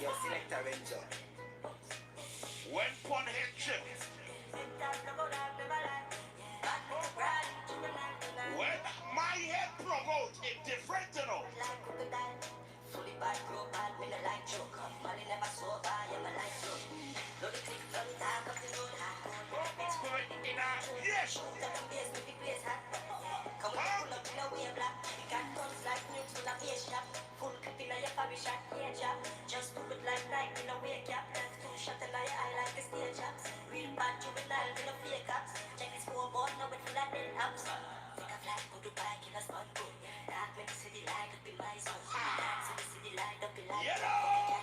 Your selector Renzo. When pun head chip. When my head promote it different, you know. Fully bad, grow bad, me no like joke. Money never sober, yeah, me like joke. Load the clip from the dark of the road, hard. Spirit in our yes. Shoot at the base, make the place hot. Come with the pull up in a way black. We got guns like nukes with a base shot. Full clip in a your family shot, yeah, job. Just do it like night in a wake up. Left two shot in your eye like a stage chops. Real bad juvenile with no fake cops. Check the scoreboard, now it's full of dead ups. Take a flag, go to bike in a spot good. Dark when the city light up in my zone. So the city light up in light. Yellow.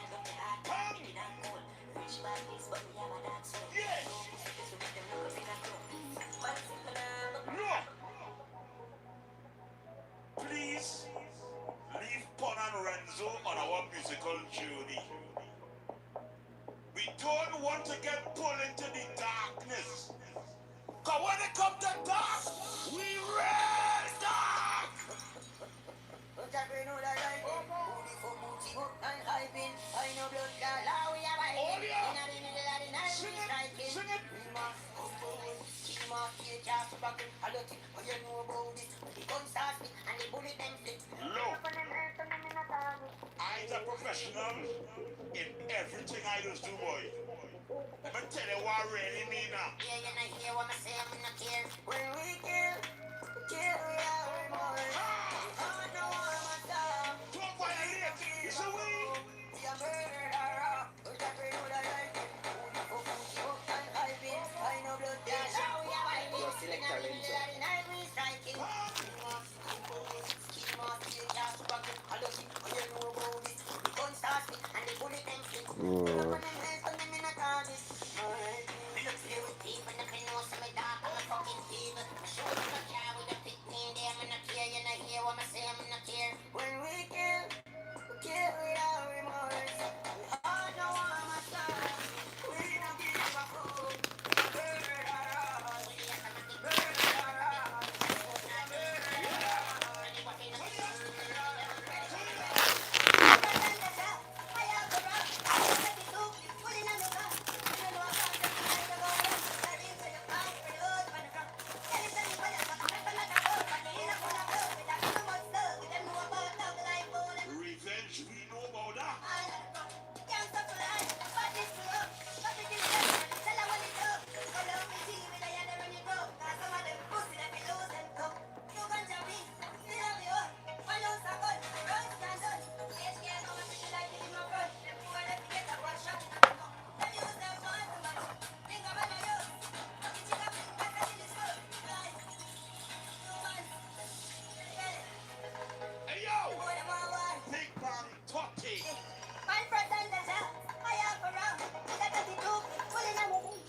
Please leave Pon and Renzo on our musical journey. We don't want to get pulled into the darkness. Cause when it comes to dark, we raise dark. Sing it. Look, I'm a professional in everything I just do, boy. Let me tell you what I really mean now. Yeah, you not hear what I say, I'm in the care. When we kill our remorse. Oh, no one must stop. Don't violate. It's a way. We are murderer. But I pray no that I can. I know blood dash. Your selector Renzo. When we kill without remorse. Oh, no one must stop. We don't give a fuck. Revenge, we know about that. Hey yo, Big Bang Totty.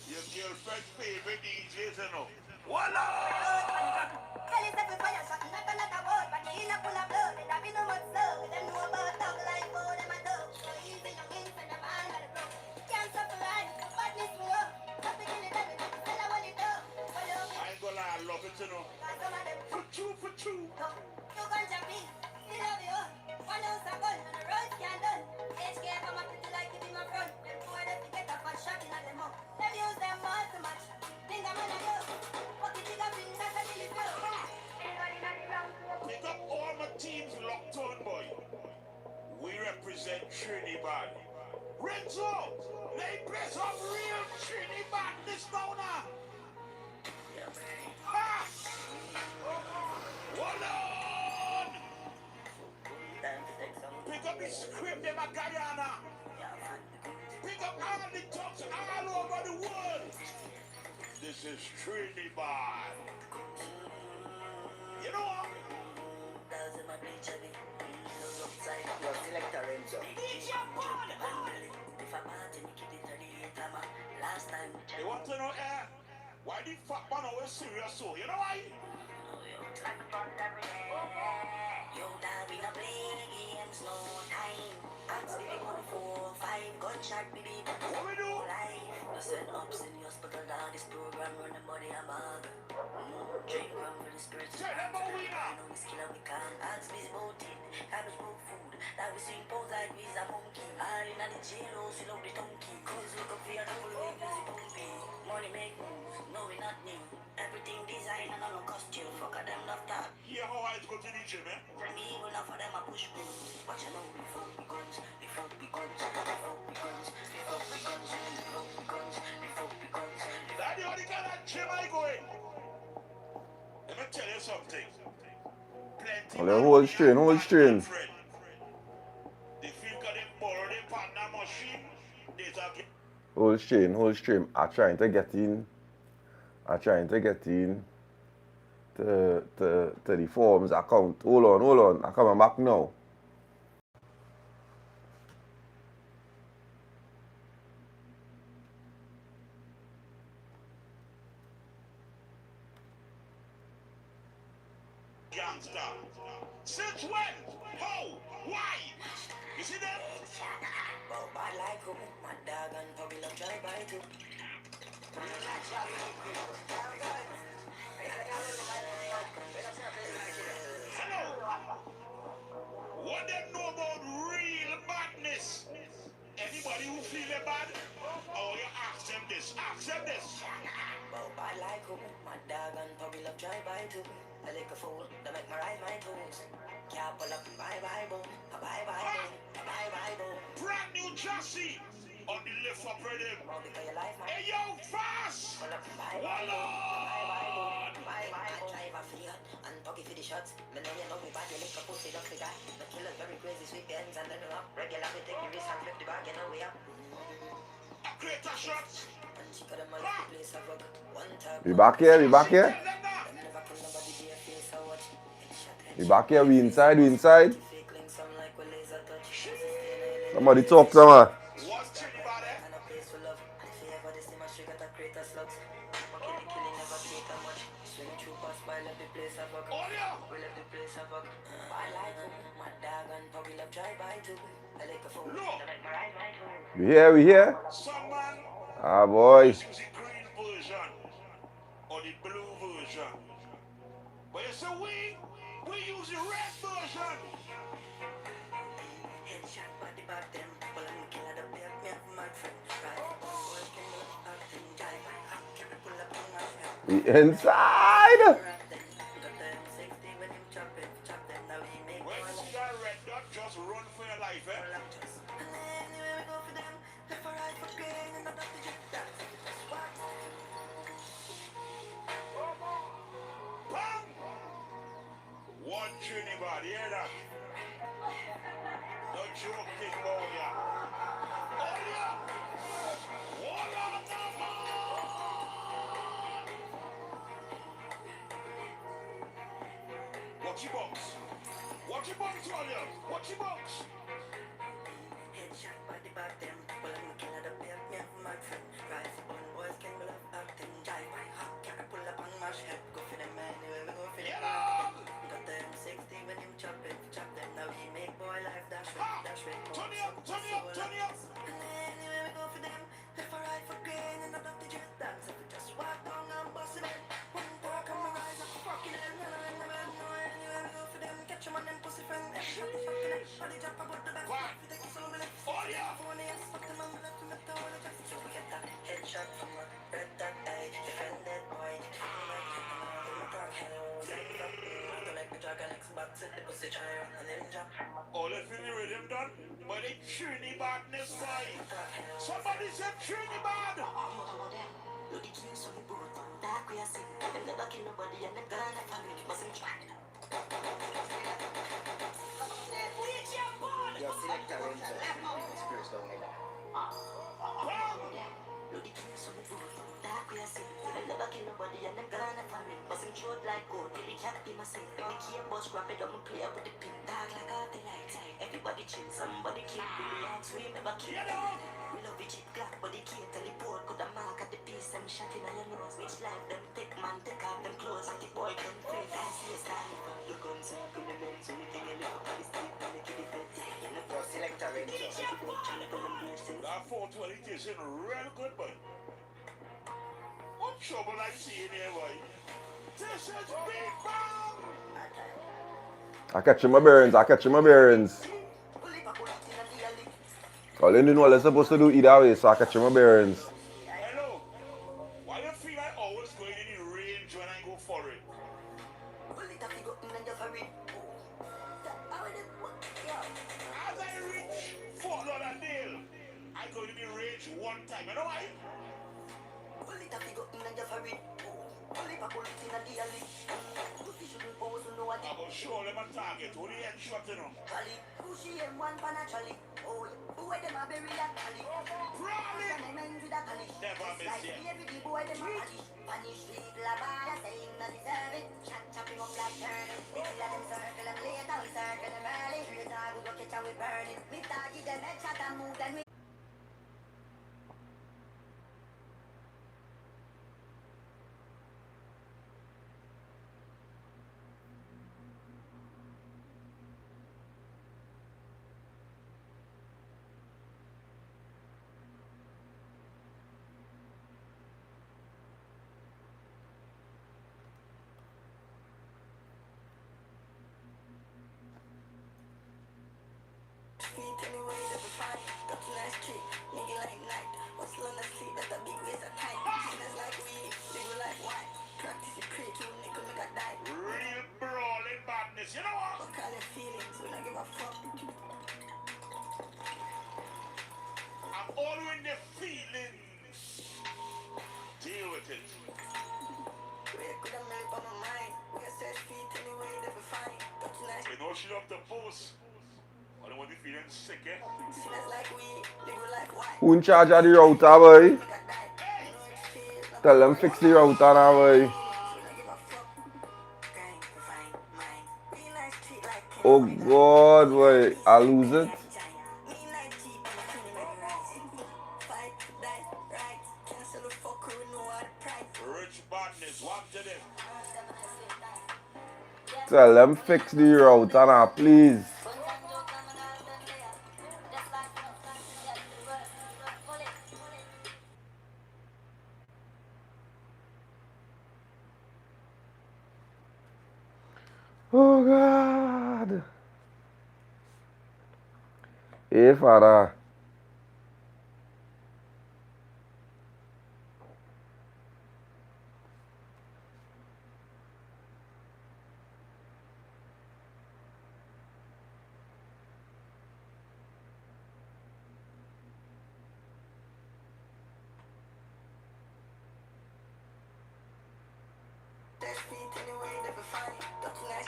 Your girlfriend's favorite DJs, you know. Voila! I ain't gonna lie, I love it, you know. For true, for true. Pick up all my teams locked on, boy. We represent Trinidad. Renzo, they play some real Trinidad this now now. Ha! Hold on! Pick up the script, them a Guyana. Pick up all the talks all over the world. This is Trinidad. You know what? Your selector Renzo. They want to know, why the fuck man always serious so? You know why? What we do? Send ups in the hospital, now this program run the money I'm on. Drink rum for the spirits. Tell them That we swing pose like we's a monkey. All in the jail house, we love the donkey. Cause look up here, double way, music pumpy. Money make moves, no we not new. Everything design and all on costume. Fuck a them love that. Hear how I go to the gym, eh? Me even enough for them a push me. But you know we fuck with guns, we fuck with guns, we fuck with guns, we fuck with guns, we fuck with guns, we fuck with guns. That's the only kind of gym I go in. Let me tell you something. Plenty Well, hold strain, hold strain. They feel that they borrow the partner machine. They talk. Hold stream. I'm trying to get in to the forms account. Hold on. I'm coming back now. Gangster. Since when? How? Why? You see that? Well, bad like who? My dog and puppy love drive by too. Hello. What them know about real badness? Anybody who feel it bad? Oh, you ask them this. Well, bad like who? My dog and puppy love drive by too. I like a fool, they make me ride my toes. Can't pull up, bye boom, bye boom. Brand new chassis on the left up rhythm. Well, because you like my Hey yo, fast! pull up, bye Hold on! boom. I drive a Fiat and talking for the shots. Me know you know me bad, you lick a pussy, don't forget. The killer's very crazy, sweep the ends and then you up. Regular, we take the wrist and flip the bag, you know we up. A greater shots. And she got a man to place a rug. One time. We back here. Tell them that. Never kill nobody, be a face or what. We back here. We inside. Fake link, some like with laser touch. Somebody talk to me. What's chilly about it? And a place for love. And if you ever this in my street, got a creator slugs. Killing, never take a much. Swing through past by, left the place a fuck. Oh yeah! We left the place a fuck. I like him. My dog and puppy love drive by too. I like a phone. Look. I like my ride by too. We here. Some man Ah boy. use the green version or the blue version. But you say we use the red version. Headshot body back them. Well, I'm killing the bear, me and my friend. Right? Boy, can you back them? Drive by. Can you pull up on my friend? We inside. Right then. Got them 60 when you chop them. Now we make When you see that red dot, just run for your life, eh? and anywhere we go for them, left or right for gain, and not the jet that. What? Bang! One Trinidad, hear that? No joking about ya. Oh yeah! Hold on, Watch your box. Watch your box, William. Watch your box. Headshot body back them. Well, I'm killing the bear, me and my friend. Rise on boys, can we love acting? Drive by. Can I pull up on my head? Go for them anywhere we go for them. Get up! Got them 60 when you chop them. Now we make boy life dash Ah! with. Turn it up, turn it up, turn it up. And anywhere we go for them, left or right for gain, and not the jet dance. If we just walk down and bust it in, one talk and my rise up, fucking it. Anywhere we go for them, catch them on them pussy friend. Every shot they fucking it, body jump about the back. What? We take it so we left. Oh yeah! Phone is fuck them on the left, we met the one just so we get that headshot from a red dot eye. Defend that boy. Like the dragon X box in the pussy try and then jump. All the feeling rhythm done, but they Trinidad this boy. Somebody said Trinidad. Look the king so we both dark we are sick. Them never kill nobody and them gonna family mustn't try. Your selector runs experience down there. Look the king so we both dark we are sick. Them never kill nobody and them gonna family mustn't throat like gold. Till it can't be my sin. The key boss grab it up and play with the pin. Dark like all the lights. Everybody chill, somebody kill. We ask we never kill. We love it, Glock, but they can't teleport. Could a mark at the piece, them shot in your nose. Which life them take, man, take off them clothes. And the boy come free, dance, yes, time. You come so, come the men, so we think you live up on the street, and they kill the bed. Your selector runs That 420 is in real good, boy. What trouble I see in here, boy? This is Big Bang! I catch my bearings. Pull All you know what you're supposed to do either way, so I catch my bearings. Hello. Why you feel like always going in the range when I go for it? As I reach Fort Lauderdale, I go in the range one time. You know why? I go show them a target. Who the headshot, you know? Never miss yet. Real brawling badness. You know what? I'm all in the feelings. Deal with it. You know she love the post. I don't want to be feeling sick, eh? Who in charge of the router, boy? Tell them fix the router now, boy. Oh God, boy, I lose it. Rich badness, what to them? Tell them fix the router now, please. Oh God. Hey, Father.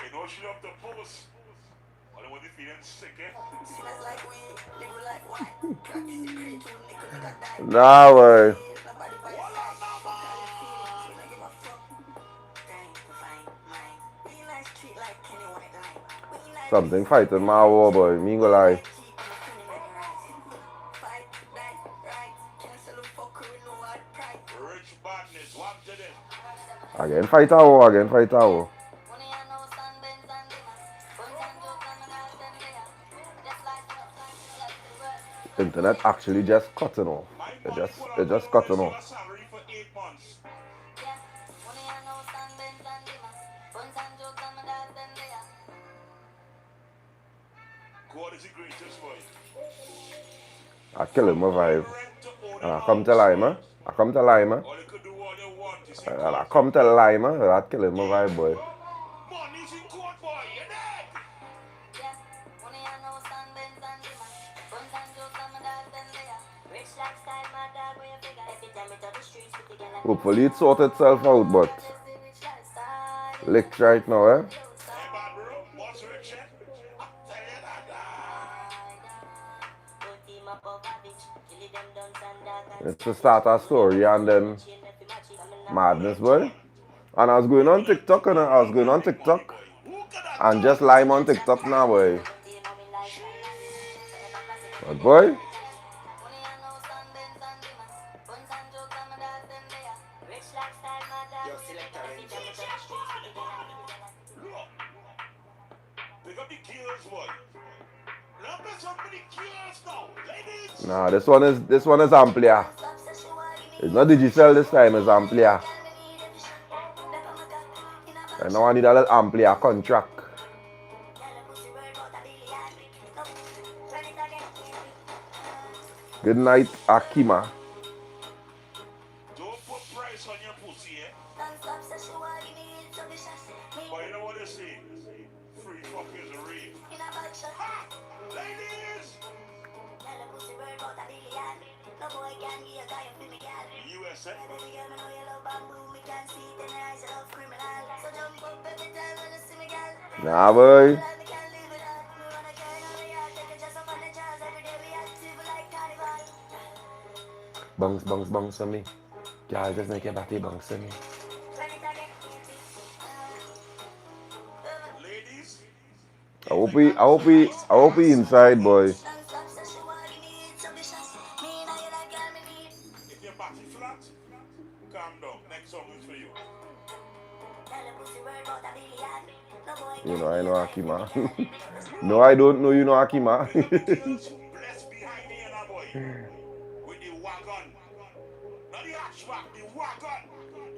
You know she love the post. I don't want to be feeling sick, eh? Nah, boy. Something fighting my war, boy. Me ain't gonna lie. Rich badness, what to them? Again, fight our war, again, fight our war. Internet actually just cutting off. It just cutting off. Salary for 8 months. God is the greatest boy. I kill him my vibe. And I come to Lima. I come to Lima. All you could do all you want is And I come to Lima. I kill him my vibe, boy. money's in court, boy. You dead? Hopefully it sort itself out, but licked right now, eh? Hey, bad bro, what's rich, eh? I tell you that. It's to start a story and then madness, boy. And I was going on TikTok and and just lime on TikTok now, boy. But boy, Pick up the kills, boy. Look at so many kills now, ladies. nah, this one is amplia. It's not Digicel this time, it's amplia. And now I need a little amplia contract. Good night, Akima. Don't put price on your pussy, eh? Non-stop, so she want give me it, so vicious. Me But you know what they say? Free fuck is real. in a back shot. Ha! Ladies! Tell the pussy bird about a billion. No boy can give a guy a feel me, girl. USA. Baby girl, me know you love bamboo. Me can see it in your eyes, you love criminal. So jump up every time when you see me, girl. Nah, boy. Life me can't live without. Me wanna carry on the yard, take a chest up on the jazz. Every day we active like carnival. Bounce, bounce, bounce on me. Y'all just make your body bounce on me. When it again, Ladies, I hope he inside, boy. non-stop, so she want give me it, so vicious. Me know you like girl, me need. if your body flat, calm down. Next song is for you. Tell the pussy bird about a billion. No boy You can know, I give know a guy a feel me, Akima. girl. No, I don't know you know Akima. Big up the girls blessed behind me and a boy. With the wagon. Not the hatchback, the wagon.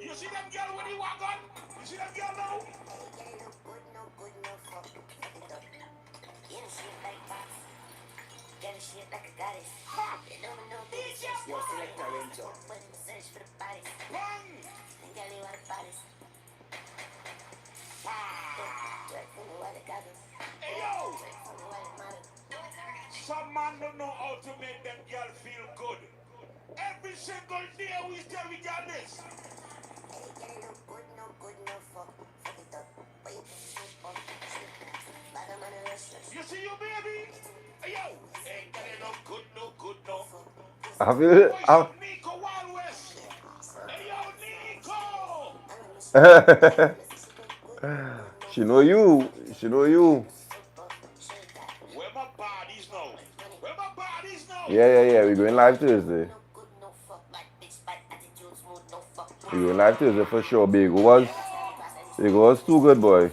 You see them girl with the wagon? You see them girl now? Yo, selector Renzo. Bang! Hey yo! Some man don't know how to make them girl feel good. Every single day we tell we got this. You see you baby? Hey yo! Ain't got it no good, no good, no. I feel Voice I, of Nico Wild West. Hey yo, Nico! She know you. She know you. Where my bodies now? Where my bodies now? Yeah. We going live Thursday. We going live Thursday for sure. Big was too good, boy.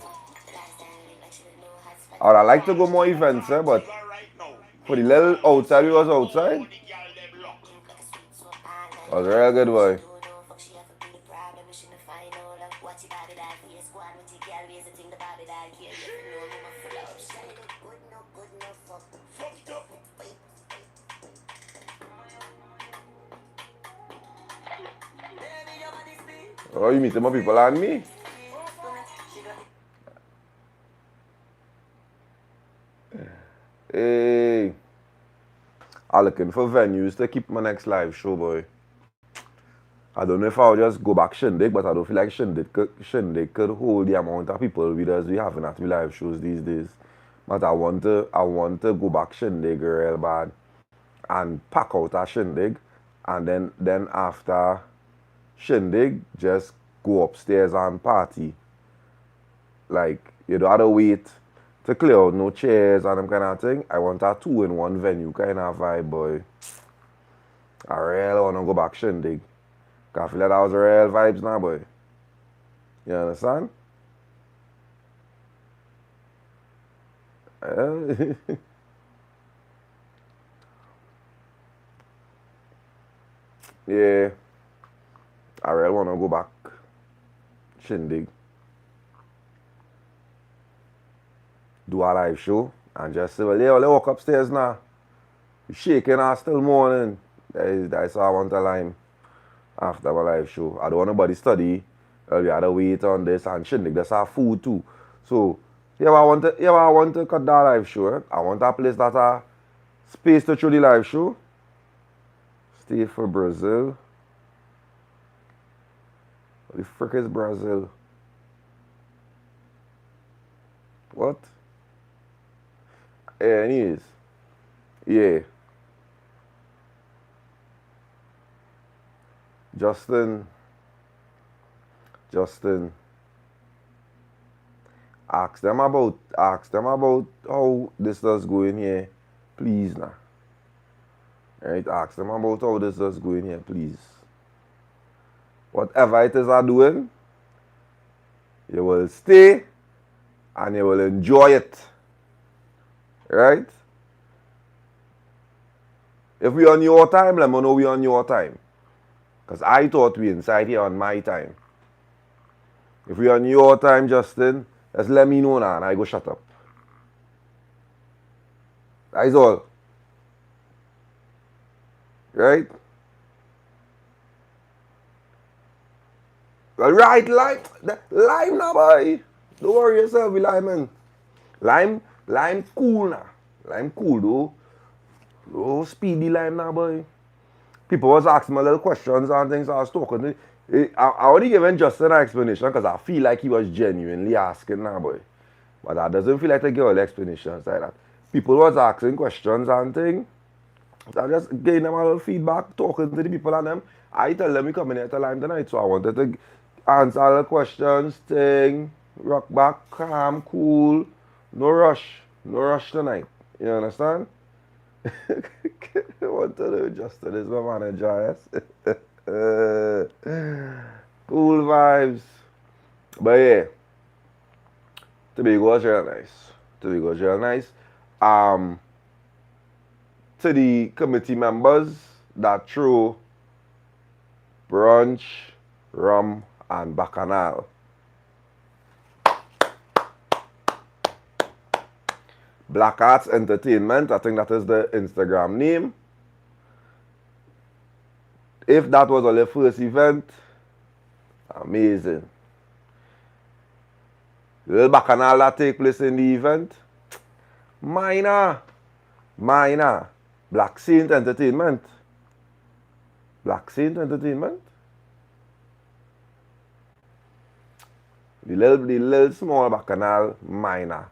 I would like to go more events, but You alright now? for the little outside, we was outside. All the girl them lock. Was real good, boy. Fucked up. Oh, you meet more people than me? Hey. I'm looking for venues to keep my next live show, boy. I don't know if I'll just go back Shindig, but I don't feel like Shindig could hold the amount of people with us we having at the live shows these days. But I want to go back Shindig real bad and pack out a Shindig, and then after Shindig, just go upstairs and party. Like, you don't have to wait to clear out no chairs and them kind of thing. I want a 2-in-1 venue kind of vibe, boy. I really want to go back Shindig. Cause I feel like that was the real vibes now, boy. You understand? Yeah. I really want to go back Shindig. Do a live show and just say, well, yeah, let's walk upstairs now. You shaking and still morning. That's how I want a line after my live show. I don't want nobody study. We had to wait on this and Shindig. That's our food too. So, I want to cut that live show. Eh? I want a place that a space to show the live show. Stay for Brazil. What the frick is Brazil? What? Yeah, anyways. Yeah. Justin. Ask them about how this does go in here, please now. Right? Ask them about how this does go in here, please. Whatever it is I'm doing, you will stay and you will enjoy it. Right? If we on your time, let me know we on your time. Because I thought we inside here on my time. If we on your time, Justin, just let me know now and I go shut up. That is all. Right? Well, right, lime now, boy. Don't worry yourself with lime, man. Lime cool now. Lime cool, though. Oh, speedy lime now, boy. People was asking me little questions and things. I was talking to. I only given Justin an explanation because I feel like he was genuinely asking now, boy. But that doesn't feel like to give all the explanations like that. People was asking questions and things. So I just gave them a little feedback, talking to the people and them. I tell them we coming here to Lime tonight, so I wanted to answer all the questions, thing, rock back, calm, cool, no rush tonight. You understand? What to do, Justin is my manager, yes? Cool vibes. But yeah, Tobago was real nice. Tobago was real nice. To the committee members that threw brunch, rum, and bacchanal. Black Arts Entertainment, I think that is the Instagram name. If that was our first event, amazing. The little bacchanal that take place in the event, minor. Black Saint Entertainment. Black Saint Entertainment. The little small bacchanal, minor.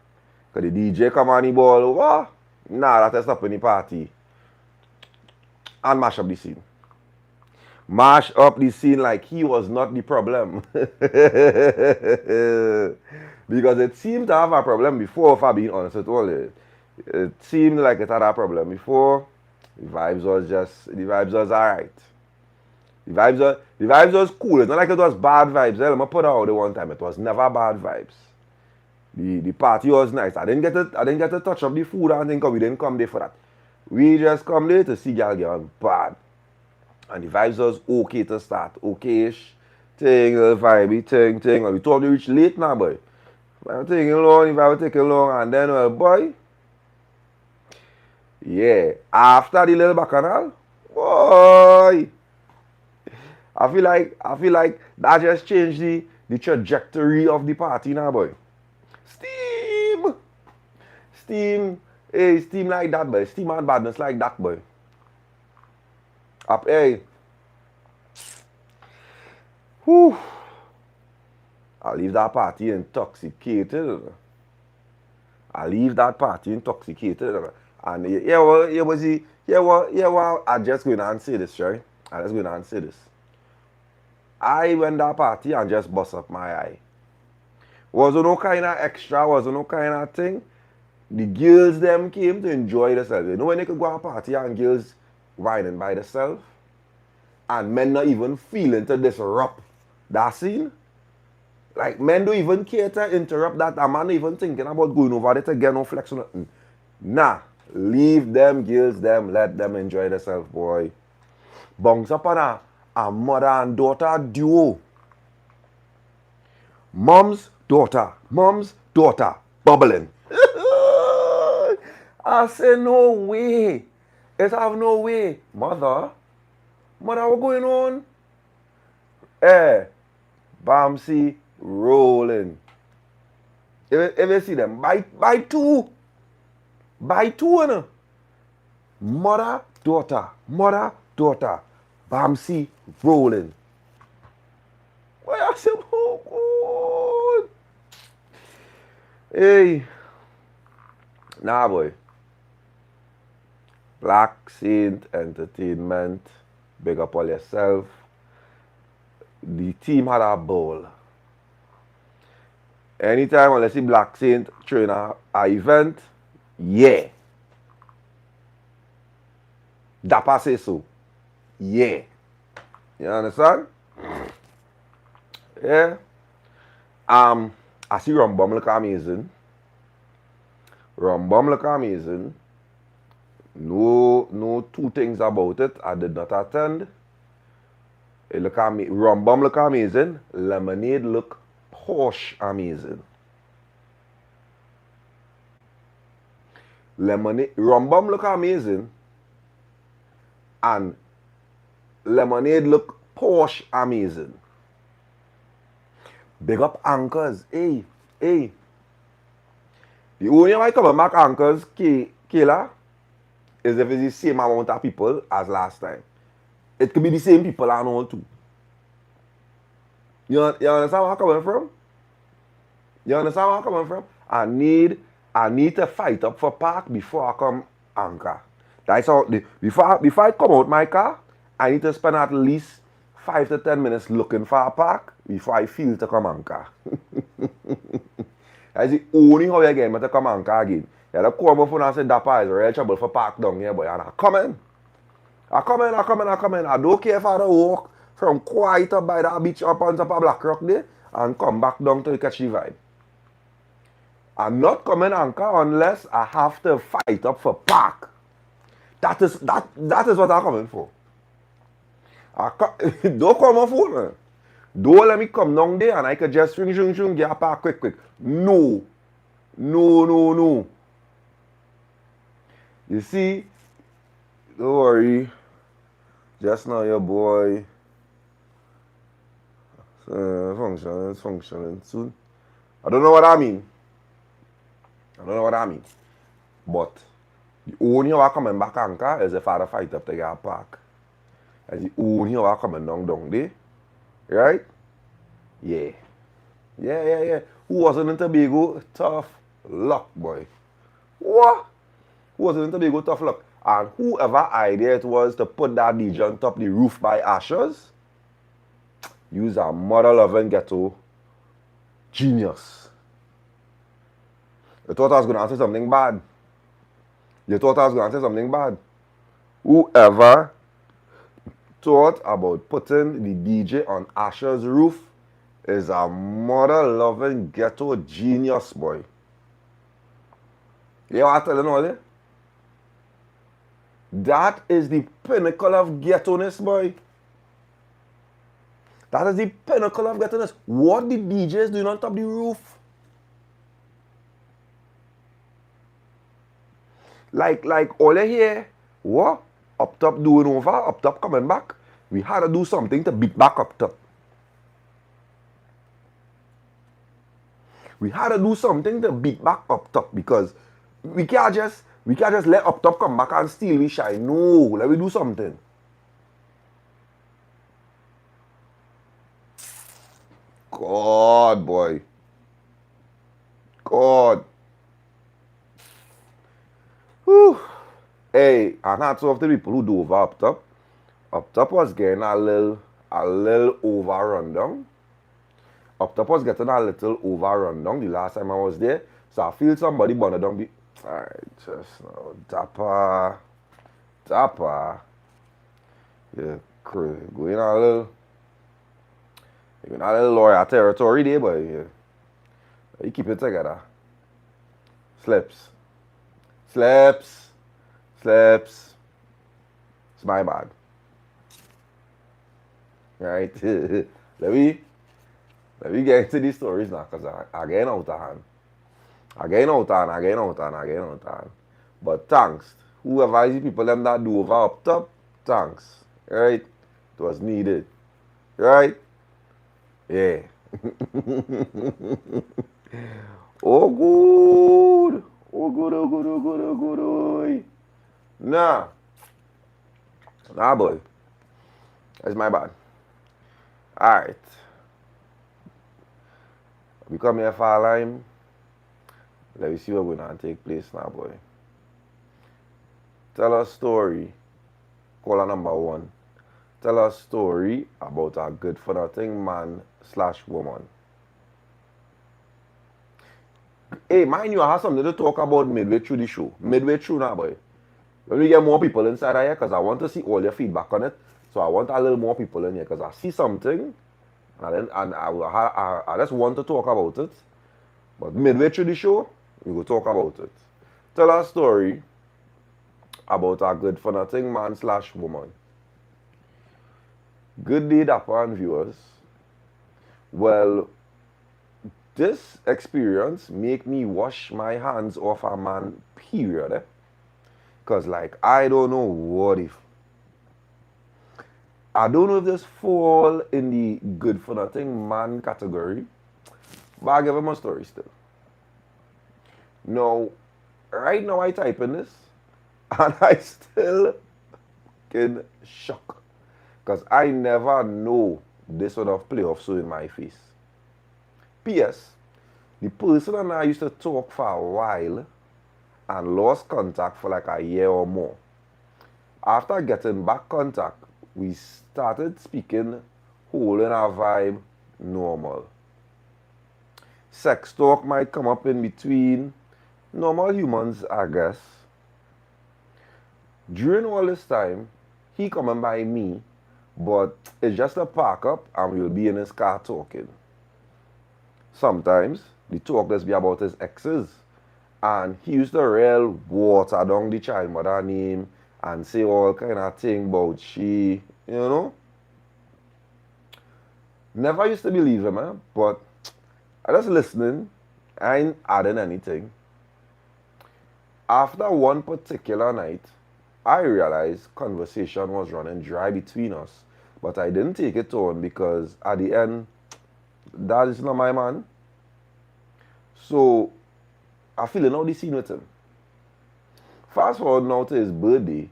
Because the DJ come on the ball over. Nah, that is stopping the party. And mash up the scene. Mash up the scene like he was not the problem. Because it seemed to have a problem before, if I'm being honest with all it. It seemed like it had a problem before. The vibes was alright. The vibes was cool. It's not like it was bad vibes. Let me put it out the one time. It was never bad vibes. The party was nice. I didn't get to touch up the food and think we didn't come there for that. We just come there to see girl get bad. And the vibes was okay to start. Okay-ish. Thing, little vibey, thing. Well, we thought we reached late now, boy. If I was taking long, and then, well, boy. Yeah. After the little bacchanal, boy. I feel like that just changed the trajectory of the party now, boy. Steam like that, boy. Steam and badness like that, boy. Up, hey. Whew. I leave that party intoxicated. And I just going to say this, right? I went that party and just bust up my eye. Wasn't no kind of extra, wasn't no kind of thing. The girls them came to enjoy themselves. You know when they could go to a party and girls whining by themselves? And men not even feeling to disrupt that scene? Like men don't even care to interrupt that. A man even thinking about going over there to get no flex or nothing. Nah. Leave them girls them. Let them enjoy themselves, boy. Bounce up on a mother and daughter duo. Mom's daughter, bubbling. I say, no way. It have no way. Mother, what's going on? Bamsi rolling. If you see them, by two, you know. Mother, daughter, Bamsi rolling. Why I say, oh, God. Hey. Nah, boy. Black Saint Entertainment. Big up all yourself. The team had a ball. Anytime when I see Black Saint train a event, yeah. DAPPA say so. Yeah. You understand? Yeah. I see Rumbum look amazing. No two things about it. I did not attend. It look Rumbum look amazing. Lemonade look posh amazing. Rumbum look amazing. And Lemonade look posh amazing. Big up anchors. Hey, hey. The only way I come back anchors, Kayla, is if it's the same amount of people as last time. It could be the same people and all too. You understand where I'm coming from? You understand where I'm coming from? I need to fight up for park before I come anchor. That's how before I come out my car, I need to spend at least 5 to 10 minutes looking for a park before I feel to come anchor. That's the only how you get me to come anchor again. Yeah, the call my phone and say DAPPA is real trouble for park down here, boy. And I come in. I don't care if I don't walk from quiet up by that beach up on top of Black Rock there and come back down to catch the vibe. I'm not coming anchor unless I have to fight up for park. That is what I'm coming for. Don't call my phone, man. Don't let me come down there and I could just swing, get a park quick. No. You see, don't worry. Just now your boy functioning soon. I don't know what I mean. But the only way I'm coming back anchor is if I fight up to get a park. That's the only way I'm coming down there. Right? Yeah. Who wasn't in Tobago? Tough luck, boy. What? Who wasn't in Tobago? Tough luck. And whoever idea it was to put that DJ on top of the roof by Ashes, use a mother-loving ghetto genius. You thought I was going to answer something bad? Whoever thought about putting the DJ on Asher's roof is a mother-loving ghetto genius, boy. You know what I'm telling you all that? That is the pinnacle of ghetto-ness, boy. That is the pinnacle of ghetto-ness. What the DJs doing on top of the roof? Like all you hear, what? Up top doing over, up top coming back. We had to do something to beat back up top. Because we can't just let up top come back and steal we shine. No, let me do something. God, boy. God. Whew. Hey, and hats off to the people who do over up top. Up top was getting a little overrun down. Up top was getting a little overrun down the last time I was there. So I feel somebody burned down. Alright, just now. Dappa. Yeah, going a little lawyer territory there, but yeah. You keep it together. Slips. It's my bad. Right? Let me get into these stories now, because I get out of hand. I get out of hand. But thanks. Whoever is the people them that do over up top, thanks. Right? It was needed. Right? Yeah. Oh good. Nah, boy. That's my bad. Alright. We come here for a line. Let me see what's going to take place now, boy. Tell a story. Caller number 1. Tell a story about a good-for-nothing man/woman. Hey, mind you, I have something to talk about midway through the show. Midway through now, boy. When we get more people inside here, because I want to see all your feedback on it. So I want a little more people in here, because I see something, and I just want to talk about it. But midway through the show, we will talk about it. Tell a story about a good-for-nothing man/woman. Good day, Dappa and viewers. Well, this experience make me wash my hands off a man, period. Because, like, I don't know what if. I don't know if this fall in the good for nothing man category, but I'll give him a story still. Now, right now I type in this, and I still in shock. Because I never know this would have played off so in my face. P.S. The person and I used to talk for a while and lost contact for like a year or more. After getting back contact, we started speaking, holding our vibe normal. Sex talk might come up in between. Normal humans, I guess. During all this time, he coming by me, but it's just a park up and we'll be in his car talking. Sometimes the talk just be about his exes, and he used to real water down the child mother name and say all kind of thing about she, you know. Never used to believe him, but I just listening, I ain't adding anything. After one particular night, I realized conversation was running dry between us, but I didn't take it on because at the end, that is not my man. So, I feeling out the scene with him. Fast forward now to his birthday.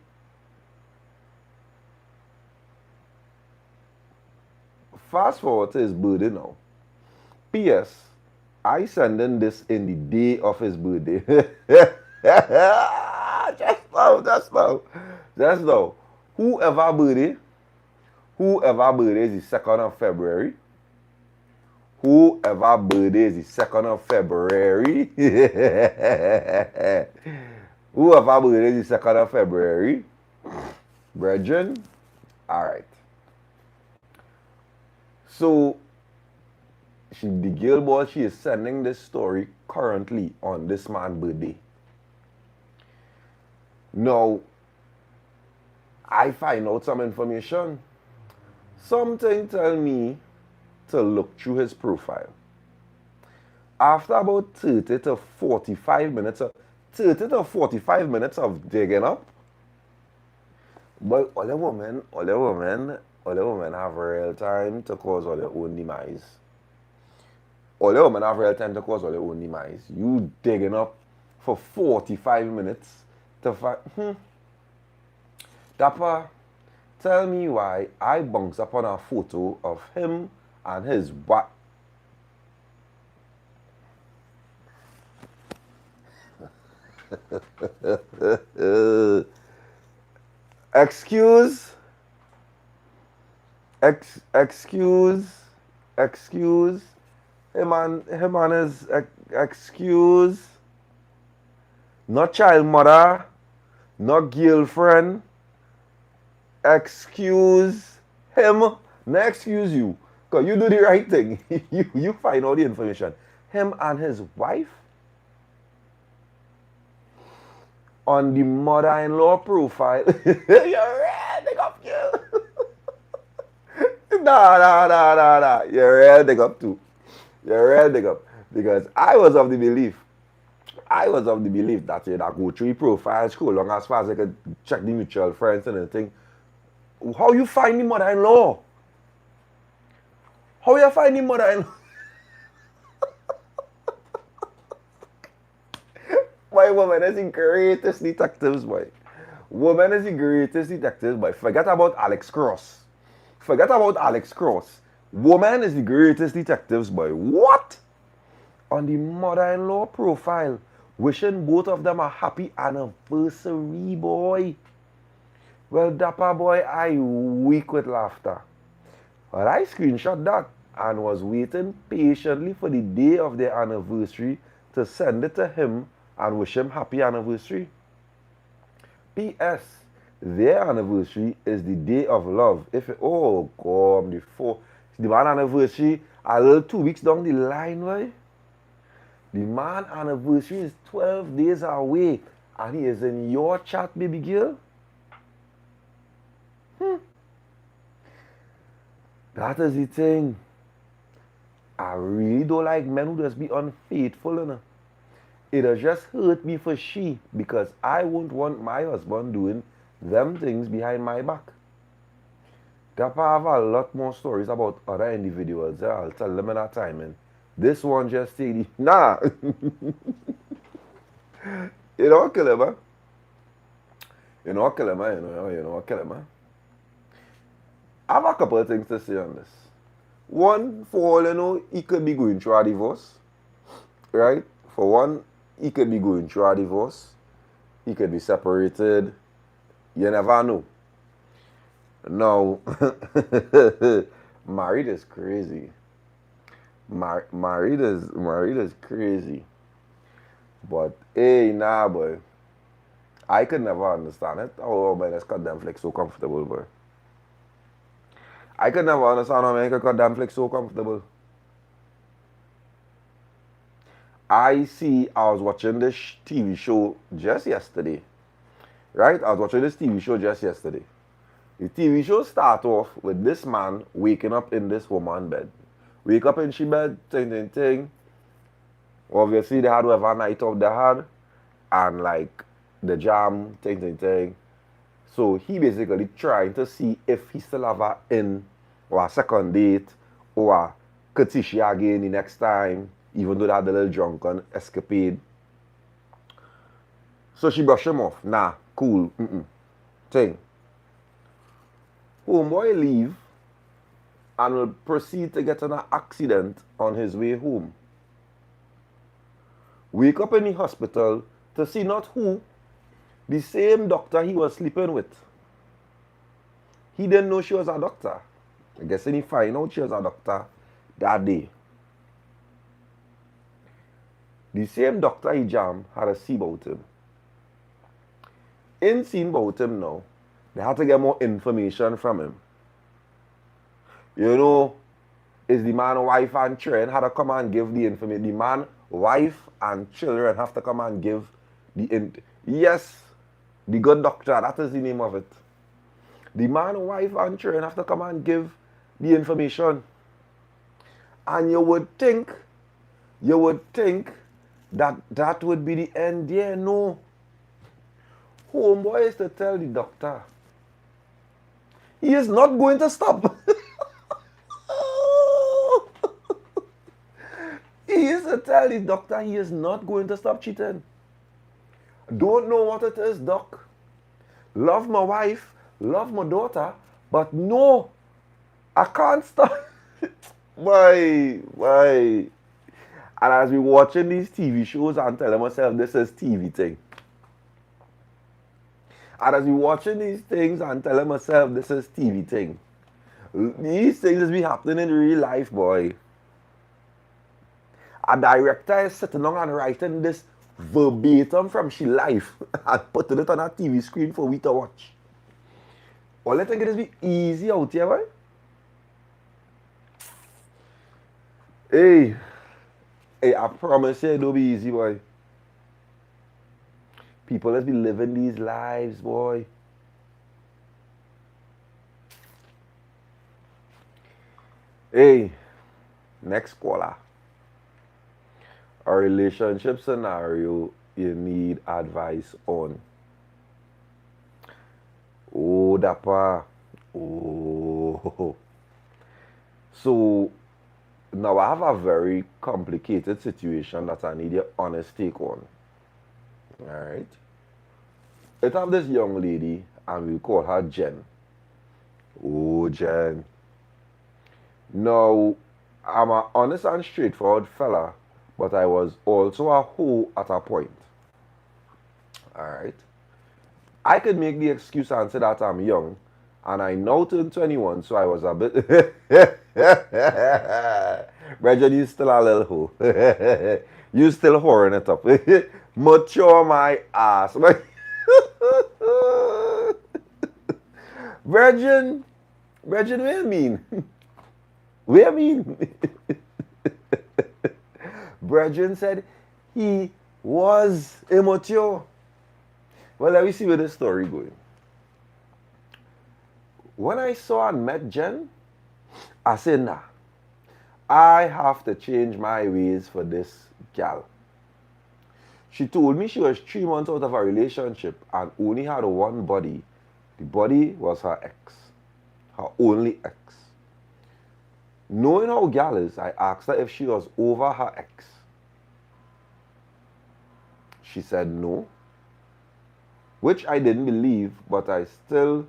Fast forward to his birthday now. P.S. I sending this in the day of his birthday. Just now. Whoever birthday is the 2nd of February. Whoever birthday is the 2nd of February. Whoever birthday is the 2nd of February. Brethren, alright. So, the girl boy, she is sending this story currently on this man's birthday. Now, I find out some information. Something tell me to look through his profile. After about 30 to 45 minutes of digging up, but all the women have real time to cause all their own demise. All the women have real time to cause all their own demise. You digging up for 45 minutes to find. Dappa, tell me why I bounce up on a photo of him and his what? Excuse him and his excuse, not child mother, not girlfriend. Excuse him, not excuse you, because you do the right thing. you find all the information. Him and his wife on the mother-in-law profile. You're real, they got you. Nah. You're real, they got too. You're real, they got. Because I was of the belief that you go through your profile, scroll long as far as I could check the mutual friends and everything. How you find the mother-in-law? How you find the mother-in-law? My woman is the greatest detectives, boy. Woman is the greatest detectives, boy. Forget about Alex Cross. Woman is the greatest detectives, boy. What? On the mother-in-law profile, wishing both of them a happy anniversary, boy. Well, Dappa boy, I weak with laughter. Well, I screenshot that and was waiting patiently for the day of their anniversary to send it to him and wish him happy anniversary. P.S. Their anniversary is the day of love. Oh God, the man anniversary a little 2 weeks down the line, right? The man anniversary is 12 days away and he is in your chat, baby girl. That is the thing. I really don't like men who just be unfaithful, you know. It has just hurt me for she, because I won't want my husband doing them things behind my back. Dappa have a lot more stories about other individuals. Yeah, I'll tell them in that time. And this one just stayed. Nah. You know what kill him, man? You know what kill him, man? You know what kill him, man? I have a couple of things to say on this. One, for all you know, he could be going through a divorce. Right? For one, he could be going through a divorce. He could be separated. You never know. Now, married is crazy. Married is crazy. But hey, nah, boy. I could never understand it. Oh man, this goddamn flick so comfortable, boy. I could never understand how man goddamn flick so comfortable. I was watching this TV show just yesterday. Right? I was watching this TV show just yesterday. The TV show start off with this man waking up in this woman's bed. Wake up in she bed, ting. Obviously, they had whatever night out they had. And like, the jam, ting. So, he basically trying to see if he still have her in, or a second date, or could see she again the next time, even though they had a little drunken escapade. So, she brushed him off. Nah, cool, Thing. Homeboy leave and will proceed to get in an accident on his way home. Wake up in the hospital to see not who, the same doctor he was sleeping with. He didn't know she was a doctor. I guess he find out she was a doctor that day. The same doctor he jammed had a see about him. In seeing about him now, they had to get more information from him. You know, is the man, wife, and children had to come and give the information. The man, wife, and children have to come and give yes, the good doctor, that is the name of it. The man, wife, and children have to come and give the information. And you would think that would be the end there. No. Homeboy is to tell the doctor, he is not going to stop. He is to tell the doctor he is not going to stop cheating. Don't know what it is, doc. Love my wife, love my daughter, but no, I can't stop. Why? And as we watching these TV shows, I'm telling myself this is TV thing. And as we watching these things, I'm telling myself this is TV thing. These things be happening in real life, boy. A director is sitting down and writing this verbatim from she life and putting it on a TV screen for we to watch. All I think it is be easy out here, boy. Hey, I promise you it'll be easy, boy. People let's be living these lives, boy. Hey, next caller. A relationship scenario you need advice on. Oh, Dappa. Oh. So, now I have a very complicated situation that I need your honest take on. Alright? Let's have this young lady and we call her Jen. Oh, Jen. Now, I'm an honest and straightforward fella, but I was also a hoe at a point. Alright? I could make the excuse and say that I'm young, and I now turn 21, so I was a bit... Bridget, you still a little hoe. You still whoring it up. Mature my ass. Virgin, what do you mean? What do you mean? Virgin said he was immature. Well, let me see where the story going. When I saw and met Jen, I said, nah, I have to change my ways for this gal. She told me she was 3 months out of a relationship and only had one body. The body was her ex. her only ex. Knowing how gal is, I asked her if she was over her ex. She said no, which I didn't believe, but I still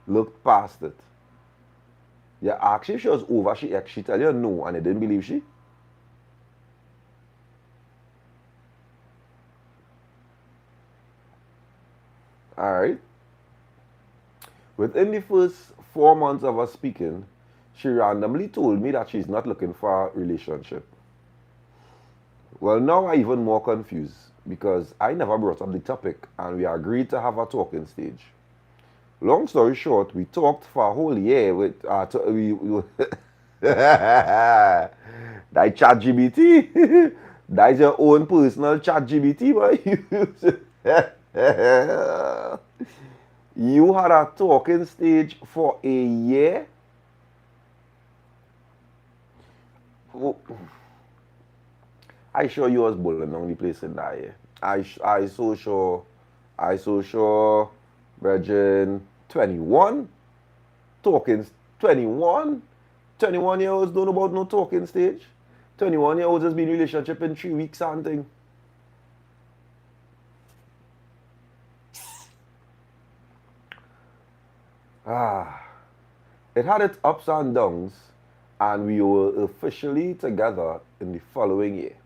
looked past it. You asked if she was over she ex, she tell you no, and I didn't believe she. Alright. Within the first 4 months of us speaking, she randomly told me that she's not looking for a relationship. Well, now I'm even more confused because I never brought up the topic and we agreed to have a talking stage. Long story short, we talked for a whole year with that ChatGPT. That's your own personal ChatGPT, boy. You had a talking stage for a year? I sure you was bullying on the place in that year. I so sure, Virgin 21, talking 21, 21-year-olds don't know about no talking stage. 21-year-olds has been in relationship in 3 weeks and thing. It had its ups and downs, and we were officially together in the following year.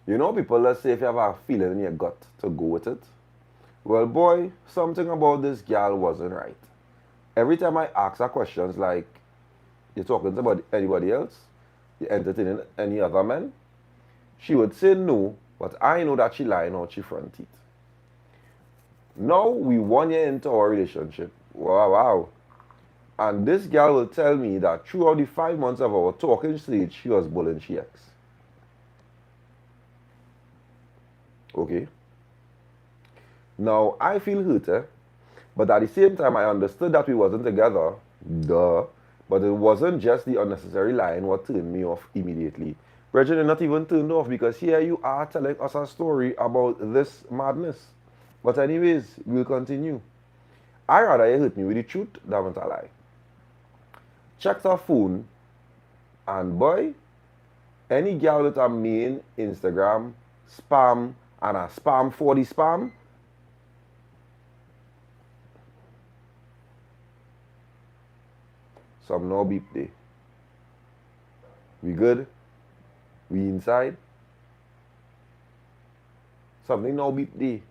You know, people, let's say if you have a feeling in your gut to go with it. Well, boy, something about this gal wasn't right. Every time I ask her questions like, you're talking about anybody else? You entertaining any other men? She would say no, but I know that she lying out she front teeth. Now we 1 year into our relationship. Wow. And this girl will tell me that throughout the 5 months of our talking stage, she was bullying she ex. Okay. Now, I feel hurt, but at the same time, I understood that we wasn't together. Duh. But it wasn't just the unnecessary lying what turned me off immediately. Brethren, you're not even turned off because here you are telling us a story about this madness. But anyways, we'll continue. I rather you hurt me with the truth than with a lie. Checked her phone, and boy, any girl with a main Instagram, spam, and a spam for the spam, some no beep day. We good? We inside? Something no beep day.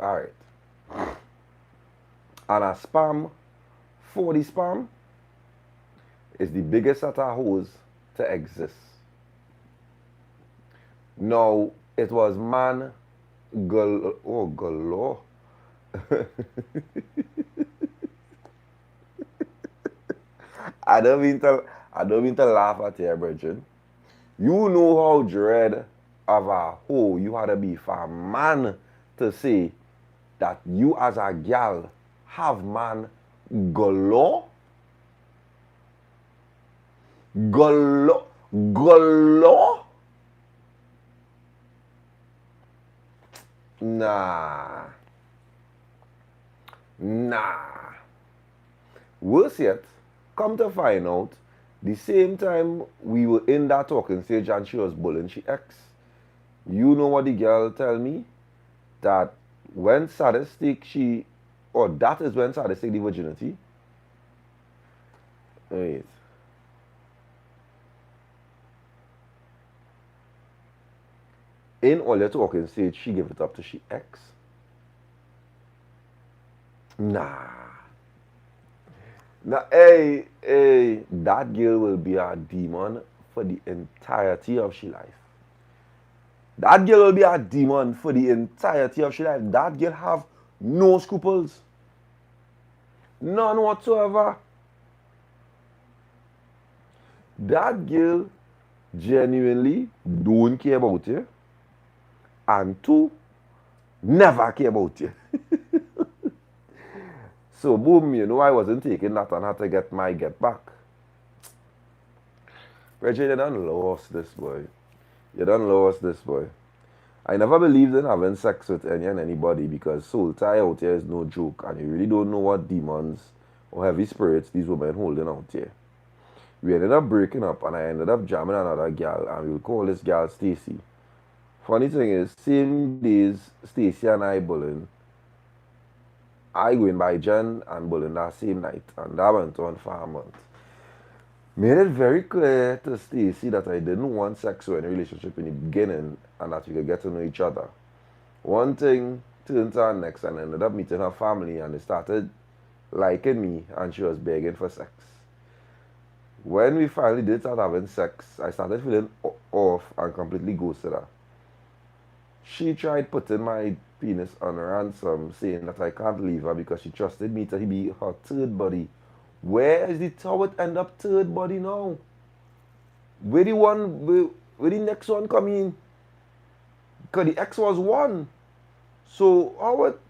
Alright. And a spam for the spam is the biggest set of hoes to exist. Now, it was man, girl, oh, galore. I don't mean to laugh at you, Bridget. You know how dread of a hoe you had to be for a man to say that you as a gal have man galore? Galore? Nah. Worse yet, come to find out, the same time we were in that talking stage and she was bullying she ex. You know what the girl tell me? That when sadistic that is when sadistic the virginity. Wait. In all your talking stage, she gave it up to she ex. Nah, hey, that girl will be a demon for the entirety of she life. That girl will be a demon for the entirety of she life. That girl have no scruples. None whatsoever. That girl genuinely don't care about you. And two, never care about you. So boom, you know I wasn't taking that and had to get my get back. Reggie, you done lost this boy. You done lost this boy. I never believed in having sex with any and anybody because soul tie out here is no joke, and you really don't know what demons or heavy spirits these women holding out here. We ended up breaking up, and I ended up jamming another gal, and we'll call this gal Stacy. Funny thing is, same days Stacy and I bullying, I going by Jen and bullying that same night, and that went on for a month. Made it very clear to Stacy that I didn't want sex or any relationship in the beginning, and that we could get to know each other. One thing turned to the next, and I ended up meeting her family, and they started liking me, and she was begging for sex. When we finally did start having sex, I started feeling off and completely ghosted her. She tried putting my penis on ransom, saying that I can't leave her because she trusted me to be her third body. Where is the how it end up third body now? Where the next one come in? Because the X was one. So how it?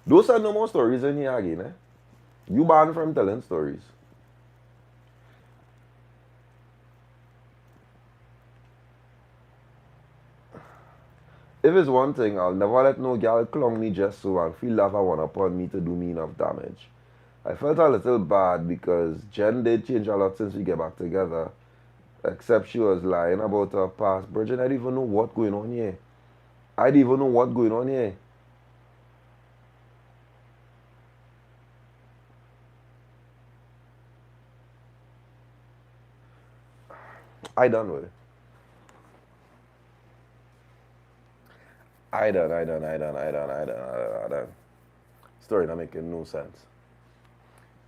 Those are no more stories in here again, eh? You banned from telling stories. If it's one thing, I'll never let no girl clong me just so and feel that I want upon me to do me enough damage. I felt a little bad because Jen did change a lot since we get back together. Except she was lying about her past. Bridget, I didn't even know what going on here. I didn't even know what going on here. I done with it. I done. Story not making no sense.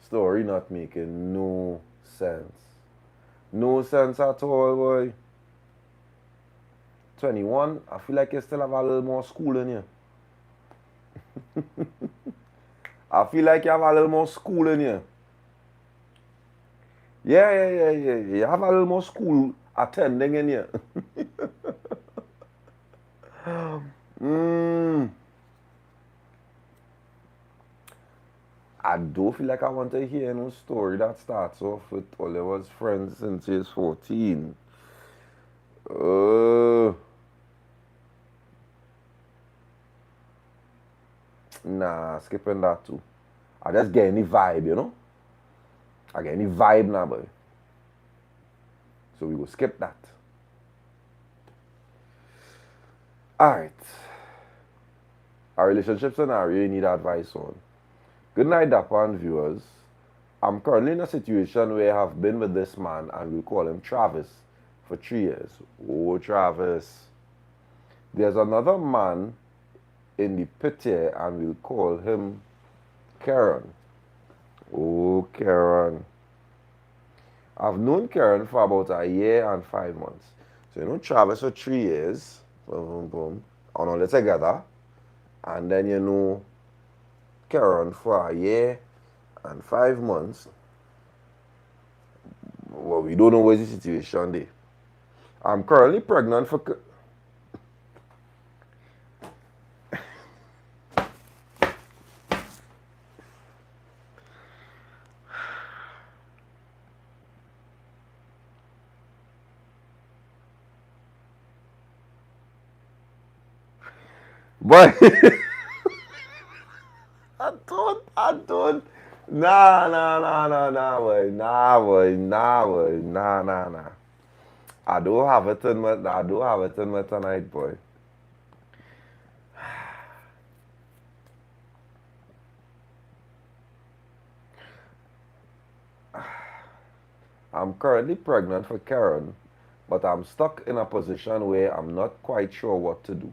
Story not making no sense. No sense at all, boy. 21, I feel like you still have a little more school in you. I feel like you have a little more school in you. Yeah. You have a little more school attending in you. I do feel like I want to hear no story that starts off with Oliver's friends since he's 14. Nah, skipping that too. I just get any vibe, you know? I get any vibe now, boy. So we will skip that. Alright. Our relationship scenario you need advice on. Good night, Dappa and viewers. I'm currently in a situation where I have been with this man, and we'll call him Travis, for 3 years. Oh, Travis. There's another man in the pit here, and we'll call him Karen. Oh, Karen. I've known Karen for about a year and 5 months. So, you know Travis for 3 years. Boom. And all together. And then you know Karen for a year and 5 months. Well, we don't know what's the situation there. I'm currently pregnant for... But... I don't. Nah, boy. Nah. I don't have it in me tonight, boy. I'm currently pregnant for Karen, but I'm stuck in a position where I'm not quite sure what to do.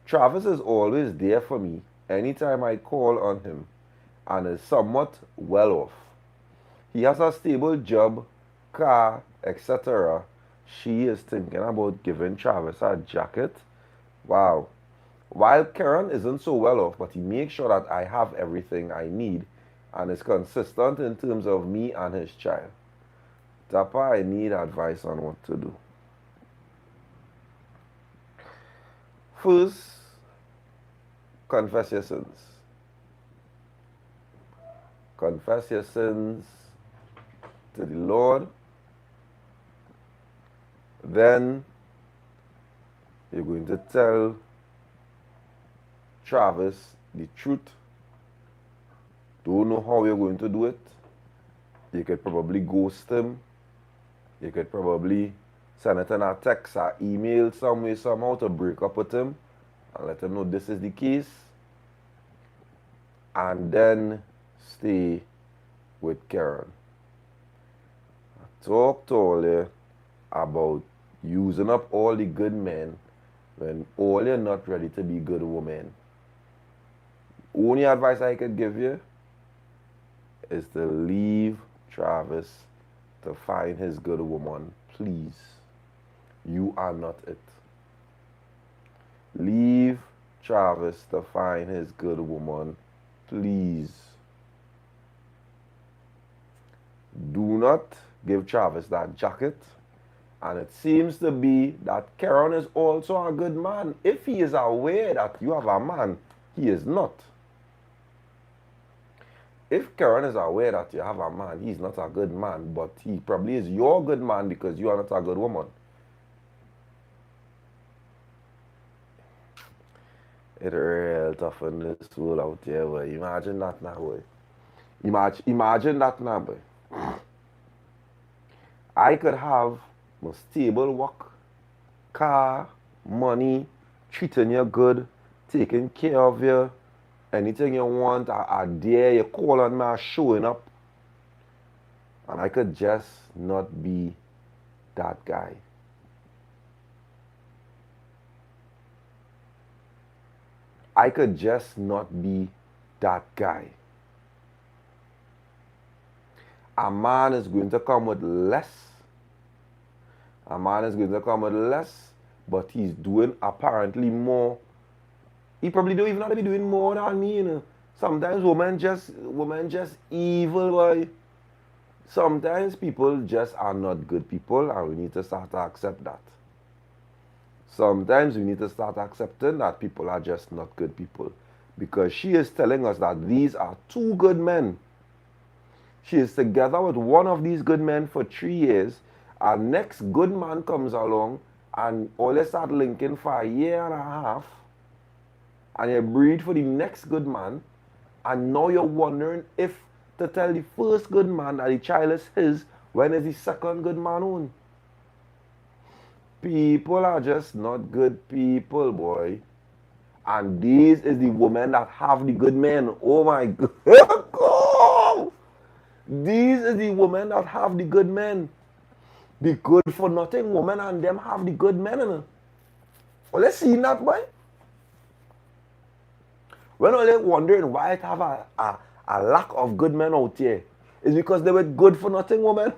Travis is always there for me anytime I call on him and is somewhat well off. He has a stable job, car, etc. She is thinking about giving Travis a jacket. Wow. While Karen isn't so well off, but he makes sure that I have everything I need and is consistent in terms of me and his child. Dappa, I need advice on what to do. First, confess your sins. Confess your sins to the Lord. Then You're going to tell Travis the truth. Don't know how you're going to do it. You could probably ghost him. You could probably send it in a text or email some way, somehow to break up with him and let him know this is the case. And then stay with Karen. I talked earlier about using up all the good men when all you're not ready to be good women. Only advice I could give you is to leave Travis to find his good woman. Please. You are not it. Leave Travis to find his good woman. Please. Do not give Travis that jacket. And it seems to be that Karen is also a good man. If he is aware that you have a man, he is not. If Karen is aware that you have a man, he's not a good man, but he probably is your good man because you are not a good woman. It's real tough in this world out here, boy. Imagine that now, boy. Imagine that now, boy. I could have a stable work, car, money, treating you good, taking care of you, anything you want, I dare you call on me, I'm showing up. And I could just not be that guy. I could just not be that guy. A man is going to come with less. A man is going to come with less, but he's doing apparently more. He probably don't even have to be doing more than me, you know. Sometimes women just evil, boy. Sometimes people just are not good people, and we need to start to accept that. Sometimes we need to start accepting that people are just not good people. Because she is telling us that these are two good men. She is together with one of these good men for 3 years. Our next good man comes along and all they start linking for 1.5 years. And you breed for the next good man. And now you're wondering if to tell the first good man that the child is his, when is the second good man on? People are just not good people, boy. And these is the women that have the good men. Oh my God. These is the women that have the good men. The good for nothing women and them have the good men. Well, let's see that, boy. We're not wondering why it have a lack of good men out here. It's because they were good for nothing women.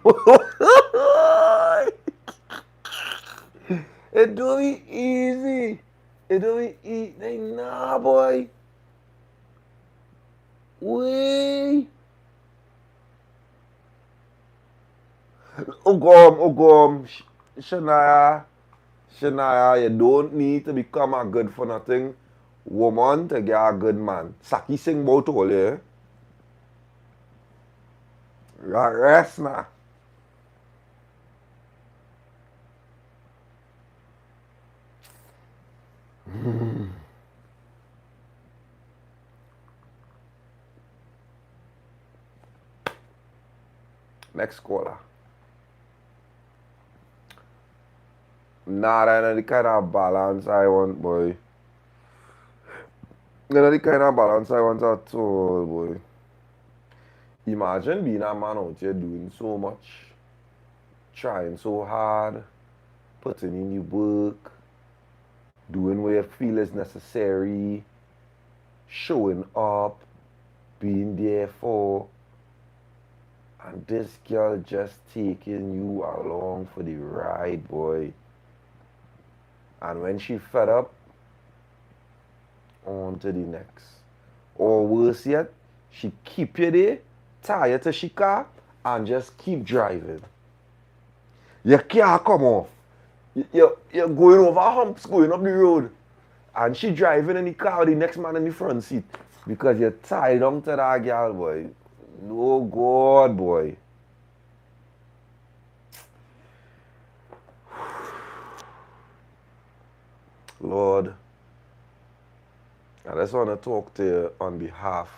It do be easy. It do be easy. Nah, boy. Way. Ogom. Shania, you don't need to become a good for nothing woman to get a good man. Saki sing about all, yeah? Rest now. Next caller. Nah, that's not the kind of balance I want, boy. That's not the kind of balance I want at all, boy. Imagine being a man out here doing so much, trying so hard, putting in the work, doing what you feel is necessary, showing up, being there for, and this girl just taking you along for the ride, boy. And when she fed up, on to the next. Or worse yet, she keep you there, tie you to she car, and just keep driving. Your car come off. You're going over humps, going up the road. And she driving in the car with the next man in the front seat. Because you're tied on to that girl, boy. No God, boy. Lord, I just want to talk to you on behalf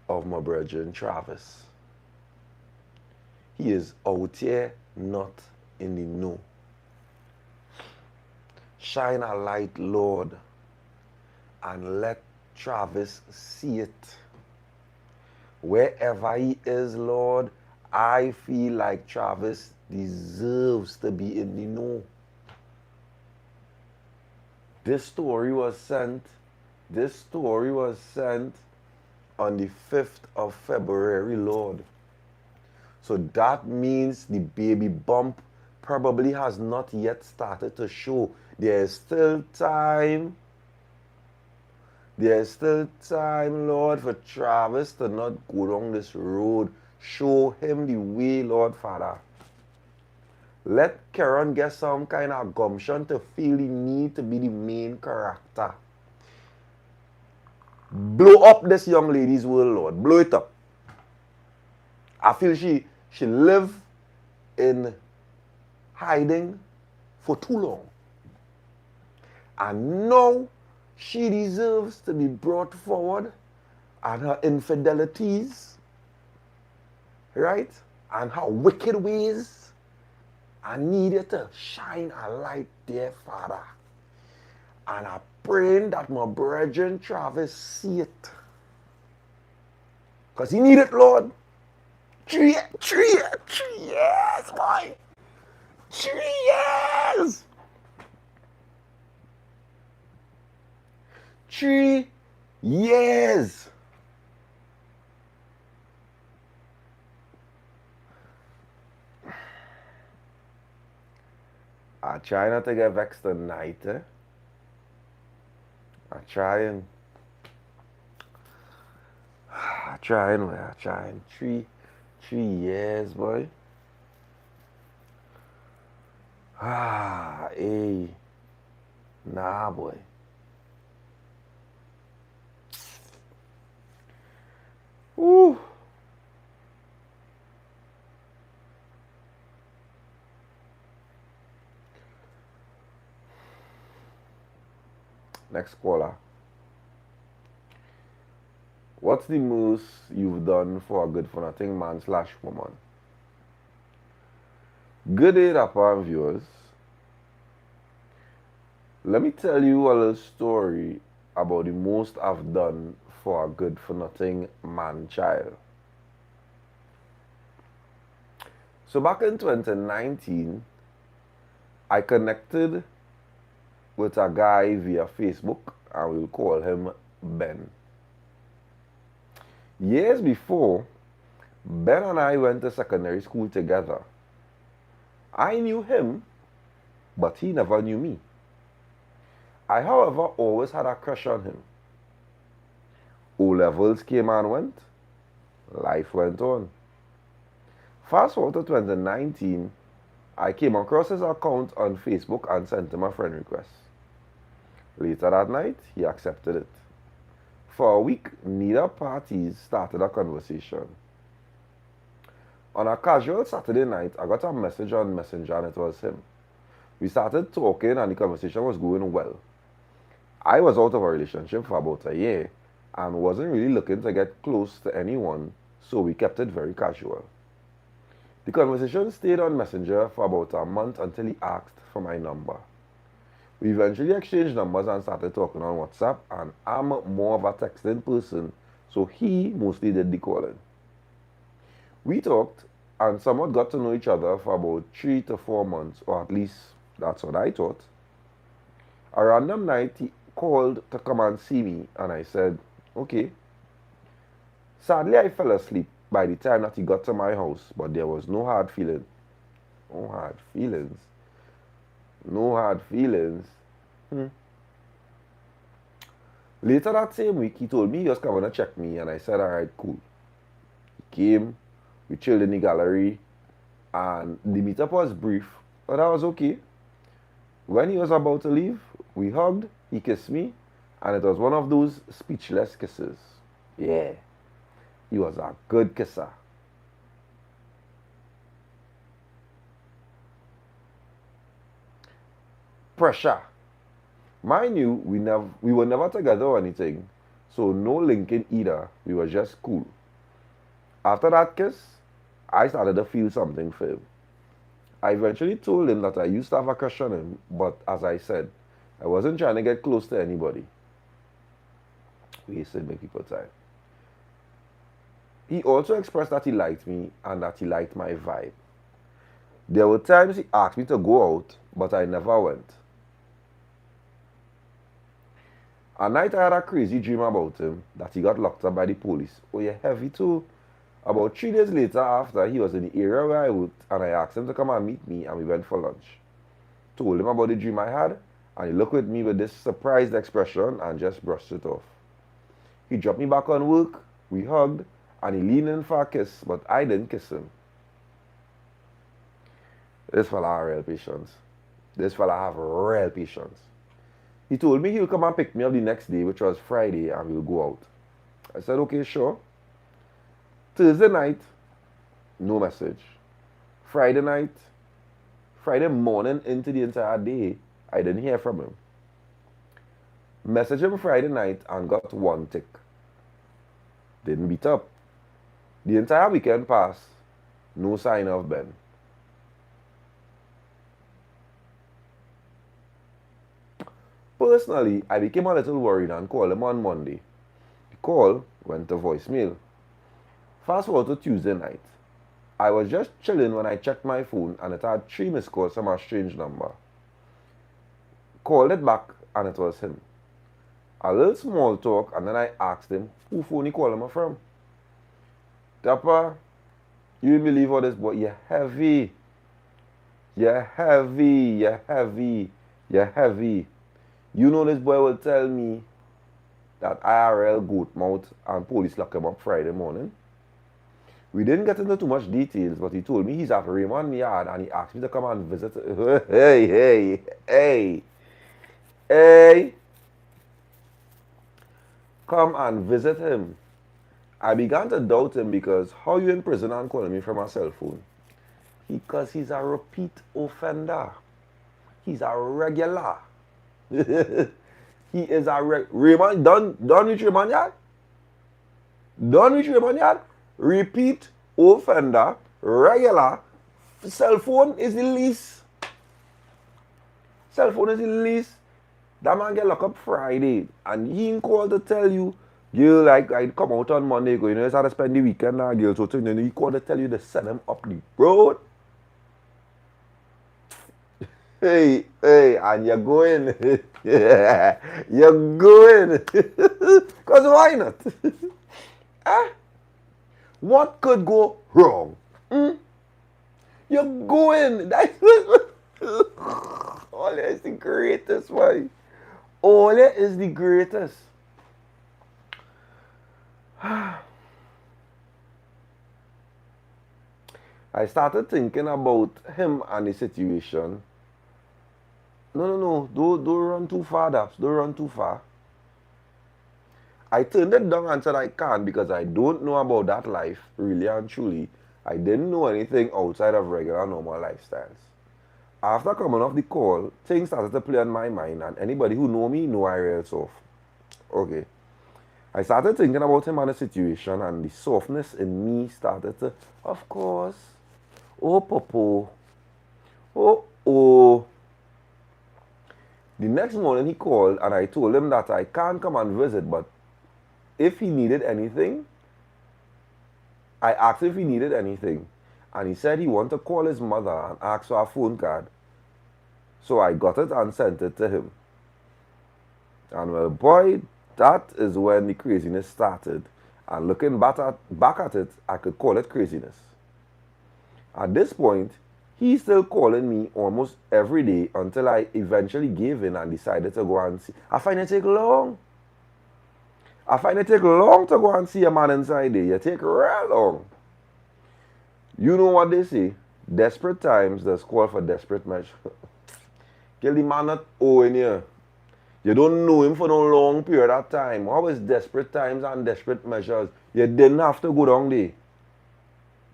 of my brethren Travis. He is out here not in the know. Shine a light, Lord, and let Travis see it. Wherever he is, Lord, I feel like Travis deserves to be in the know. This story was sent on the 5th of February, Lord. So that means the baby bump probably has not yet started to show. There is still time. There is still time, Lord, for Travis to not go down this road. Show him the way, Lord Father. Let Karen get some kind of gumption to feel the need to be the main character. Blow up this young lady's world, Lord. Blow it up. I feel she lived in hiding for too long. And now she deserves to be brought forward, and her infidelities, right, and her wicked ways, I need you to shine a light there, Father. And I pray that my brethren Travis see it. Because he need it, Lord. 3 years, boy. 3 years. 3 years. I try not to get vexed tonight, eh? I trying. 3 years, boy. Hey. Nah, boy. Woo. Next caller. What's the most you've done for a good for nothing man / woman? Good day, DAPPA viewers. Let me tell you a little story about the most I've done for a good for nothing man child. So back in 2019, I connected with a guy via Facebook, and we'll call him Ben. Years before, Ben and I went to secondary school together. I knew him, but he never knew me. I, however, always had a crush on him. O-levels came and went. Life went on. Fast forward to 2019, I came across his account on Facebook and sent him a friend request. Later that night, he accepted it. For a week, neither parties started a conversation. On a casual Saturday night, I got a message on Messenger and it was him. We started talking and the conversation was going well. I was out of a relationship for about a year and wasn't really looking to get close to anyone, so we kept it very casual. The conversation stayed on Messenger for about a month until he asked for my number. We eventually exchanged numbers and started talking on WhatsApp, and I'm more of a texting person, so he mostly did the calling. We talked and somewhat got to know each other for about 3 to 4 months, or at least that's what I thought. A random night, he called to come and see me, and I said, okay. Sadly, I fell asleep by the time that he got to my house, but there was no hard feeling. No hard feelings. No hard feelings. Later that same week, he told me he was coming to check me, and I said, alright, cool. He came, we chilled in the gallery, and the meetup was brief, but that was okay. When he was about to leave, we hugged, he kissed me, and it was one of those speechless kisses. Yeah, he was a good kisser. Pressure. Mind you, we were never together or anything, so no linking either. We were just cool. After that kiss, I started to feel something for him. I eventually told him that I used to have a crush on him, but as I said, I wasn't trying to get close to anybody. We said make people time. He also expressed that he liked me and that he liked my vibe. There were times he asked me to go out, but I never went. A night I had a crazy dream about him, that he got locked up by the police. Oh, yeah, heavy too. About 3 days later, after he was in the area where I worked, and I asked him to come and meet me, and we went for lunch. Told him about the dream I had, and he looked at me with this surprised expression and just brushed it off. He dropped me back on work, we hugged, and he leaned in for a kiss, but I didn't kiss him. This fella have real patience. This fella have real patience. He told me he'll come and pick me up the next day, which was Friday, and we'll go out. I said, okay, sure. Thursday night, no message. Friday night, Friday morning into the entire day, I didn't hear from him. Messaged him Friday night and got one tick. Didn't beat up. The entire weekend passed, no sign of Ben. Personally, I became a little worried and called him on Monday. The call went to voicemail. Fast forward to Tuesday night. I was just chilling when I checked my phone and it had 3 missed calls from a strange number. Called it back and it was him. A little small talk and then I asked him who phone he called him from. Dappa, you didn't believe all this, but you're heavy. You're heavy, you're heavy, you're heavy. You know this boy will tell me that IRL goat mouth and police lock him up Friday morning. We didn't get into too much details, but he told me he's at Raymond Yard and he asked me to come and visit. Hey. Come and visit him. I began to doubt him because how you in prison and calling me from a cell phone? Because he's a repeat offender. He's a regular. He is a Raymond, done reach Raymond Yard? Done reach Raymond Yard? Repeat offender, regular. Cell phone is the least. Cell phone is the least. That man get locked up Friday and he ain't called to tell you, girl, like I come out on Monday, go, you know, it's how to spend the weekend now, girl, so you know, he called to tell you to send him up the road. Hey, and you're going. You're going. Because why not? Huh? What could go wrong? You're going. Ole is the greatest, boy. Ole is the greatest. I started thinking about him and the situation. No. Don't run too far, Daps. Don't run too far. I turned it down and said I can't because I don't know about that life, really and truly. I didn't know anything outside of regular normal lifestyles. After coming off the call, things started to play on my mind, and anybody who know me know I real soft. Okay. I started thinking about him and the situation, and the softness in me started to, of course. Oh, Popo. Oh. The next morning he called and I told him that I can't come and visit, but if he needed anything, I asked if he needed anything. And he said he wanted to call his mother and ask for a phone card. So I got it and sent it to him. And well, boy, that is when the craziness started. And looking back at it, I could call it craziness. At this point, he's still calling me almost every day until I eventually gave in and decided to go and see. I find it take long. To go and see a man inside there. You take real long. You know what they say? Desperate times does call for desperate measures. Kill the man not owing you. You don't know him for no long period of time. How is desperate times and desperate measures? You didn't have to go down there.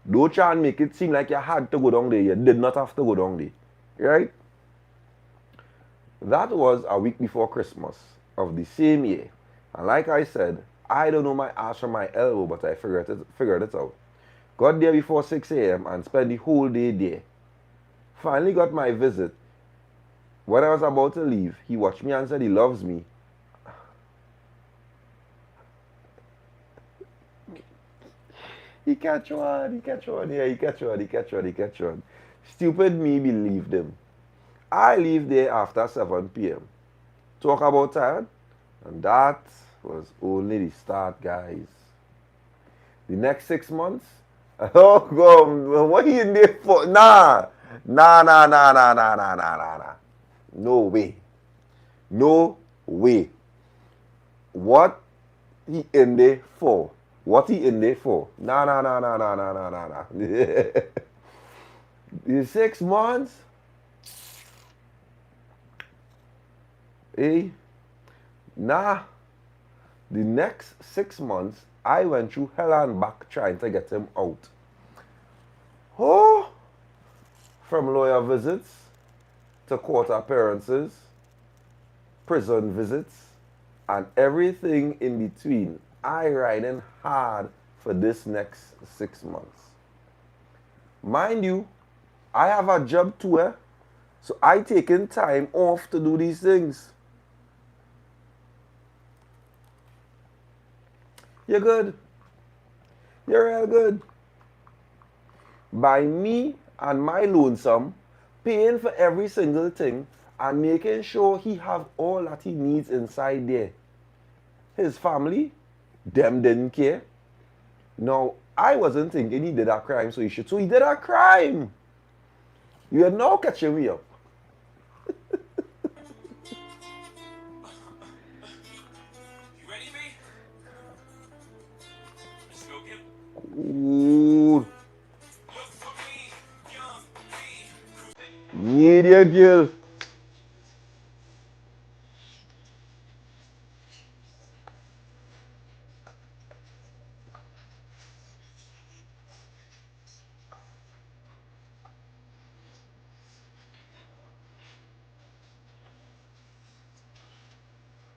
Don't try and make it seem like you had to go down there. You did not have to go down there. Right? That was a week before Christmas of the same year. And like I said, I don't know my ass from my elbow, but I figured it out. Got there before 6 a.m. and spent the whole day there. Finally got my visit. When I was about to leave, he watched me and said he loves me. He catch on, yeah, he catch on. Stupid me believed him. I leave there after 7 p.m. Talk about tired? And that was only the start, guys. The next 6 months, oh God, what are you in there for? Nah. No way. No way. What he in there for? What he in there for? Nah. The 6 months, nah. The next 6 months, I went through hell and back trying to get him out. Oh, from lawyer visits to court appearances, prison visits, and everything in between. I riding hard for this next 6 months. Mind you, I have a job too, so I taking time off to do these things. You're good. You're real good. By me and my lonesome, paying for every single thing and making sure he have all that he needs inside there. His family, them didn't care. Now, I wasn't thinking he did a crime, so he should. So he did a crime. You are now catching me up. You ready, B? Let's go get. Ooh. Look for me, young B. Yeah, dear girl.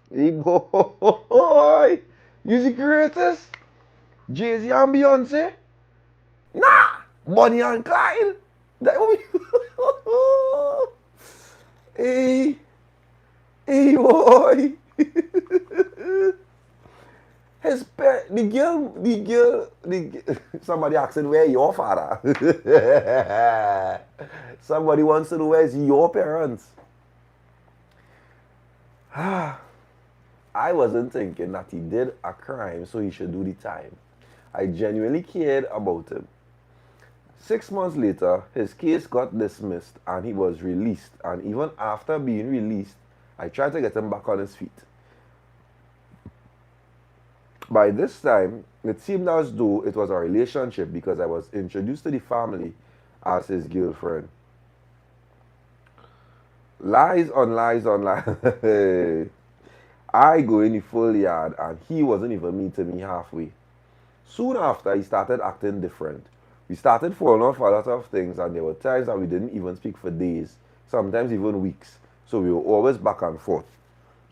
Hey boy, you the greatest? Jay-Z and Beyonce? Nah, Bonnie and Clyde. That would be. Hey boy. Somebody asking where your father. Somebody wants to know where's your parents. I wasn't thinking that he did a crime, so he should do the time. I genuinely cared about him. 6 months later, his case got dismissed and he was released. And even after being released, I tried to get him back on his feet. By this time, it seemed as though it was a relationship because I was introduced to the family as his girlfriend. Lies on lies on lies. I go in the full yard and he wasn't even meeting me halfway. Soon after, he started acting different. We started falling off a lot of things and there were times that we didn't even speak for days, sometimes even weeks. So we were always back and forth.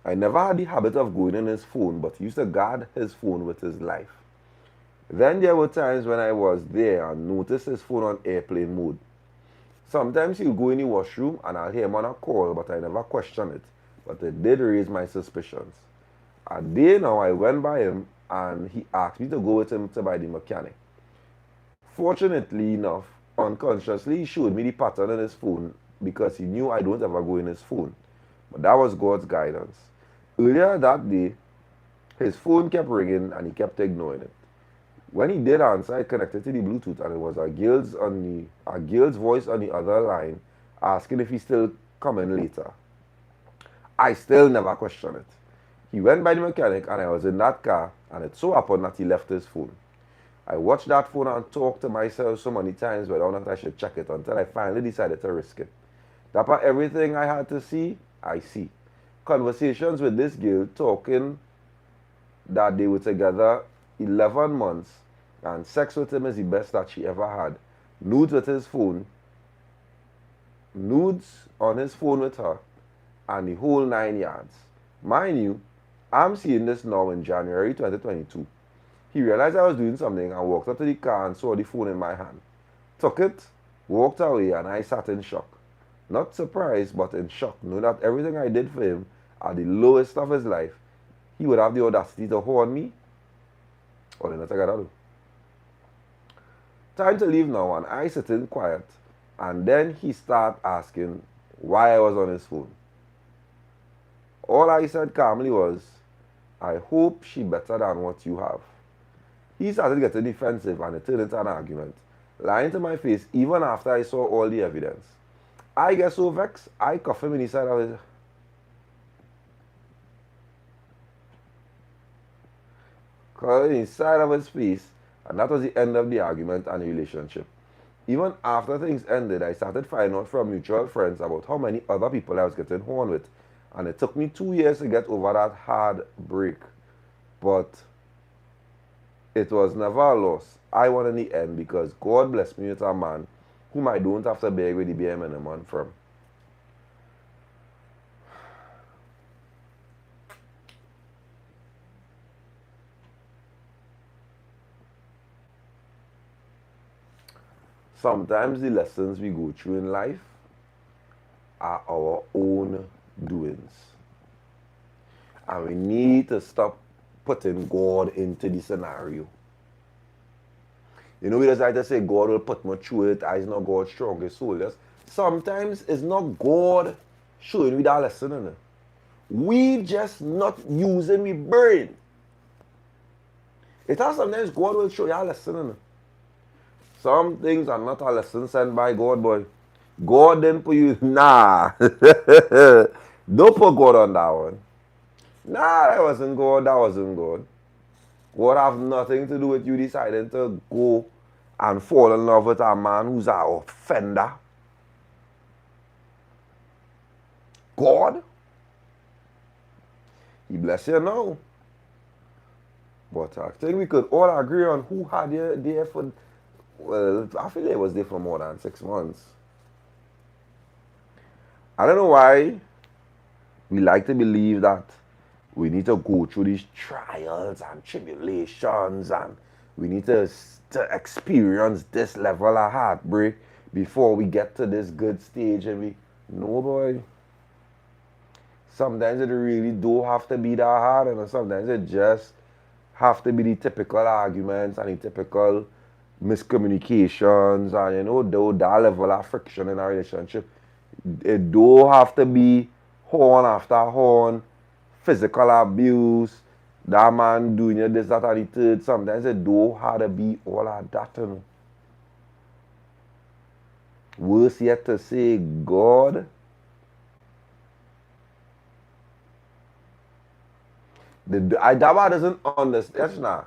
I never had the habit of going in his phone, but he used to guard his phone with his life. Then there were times when I was there and noticed his phone on airplane mode. Sometimes he'll go in the washroom and I'll hear him on a call, but I never question it. But it did raise my suspicions. A day now I went by him and he asked me to go with him to buy the mechanic. Fortunately enough, unconsciously he showed me the pattern in his phone because he knew I don't ever go in his phone. But that was God's guidance. Earlier that day, his phone kept ringing and he kept ignoring it. When he did answer, I connected to the Bluetooth and it was a girl's voice on the other line asking if he's still coming later. I still never questioned it. He went by the mechanic and I was in that car and it so happened that he left his phone. I watched that phone and talked to myself so many times whether or not I should check it until I finally decided to risk it. Dapper, everything I had to see, I see. Conversations with this girl talking that they were together 11 months and sex with him is the best that she ever had. Nudes with his phone. Nudes on his phone with her. and the whole 9 yards. Mind you, I'm seeing this now in January 2022. He realized I was doing something and walked up to the car and saw the phone in my hand. Took it, walked away, and I sat in shock. Not surprised, but in shock, knowing that everything I did for him at the lowest of his life, he would have the audacity to horn me. Or then I gotta do. Time to leave now, and I sit in quiet, and then he start asking why I was on his phone. All I said calmly was, I hope she better than what you have. He started getting defensive and it turned into an argument, lying to my face even after I saw all the evidence. I get so vexed, I cuff him in the side of his face, and that was the end of the argument and the relationship. Even after things ended, I started finding out from mutual friends about how many other people I was getting horned with, and it took me 2 years to get over that hard break. But it was never a loss. I won in the end because God blessed me with a man whom I don't have to beg with the bare minimum from. Sometimes the lessons we go through in life are our own doings. And we need to stop putting God into the scenario. You know, we just like to say God will put me through it. It's not God's strongest soldiers. Sometimes it's not God showing we that lesson in it. We just not using we brain. It has sometimes God will show you a lesson in it. Some things are not a lesson sent by God, boy. God didn't put you, nah. Don't put God on that one. Nah, that wasn't God, that wasn't God. God have nothing to do with you deciding to go and fall in love with a man who's an offender. God, He bless you now. But I think we could all agree on who had you there for, well, I feel it was there for more than 6 months. I don't know why we like to believe that we need to go through these trials and tribulations and we need to experience this level of heartbreak before we get to this good stage. And we, no boy. Sometimes it really do have to be that hard, and sometimes it just have to be the typical arguments and the typical miscommunications and, you know, that level of friction in a relationship. It do have to be horn after horn, physical abuse, that man doing you this, that, and the third. Sometimes it do have to be all of that, you know. Worse yet to say, God, that doesn't understand.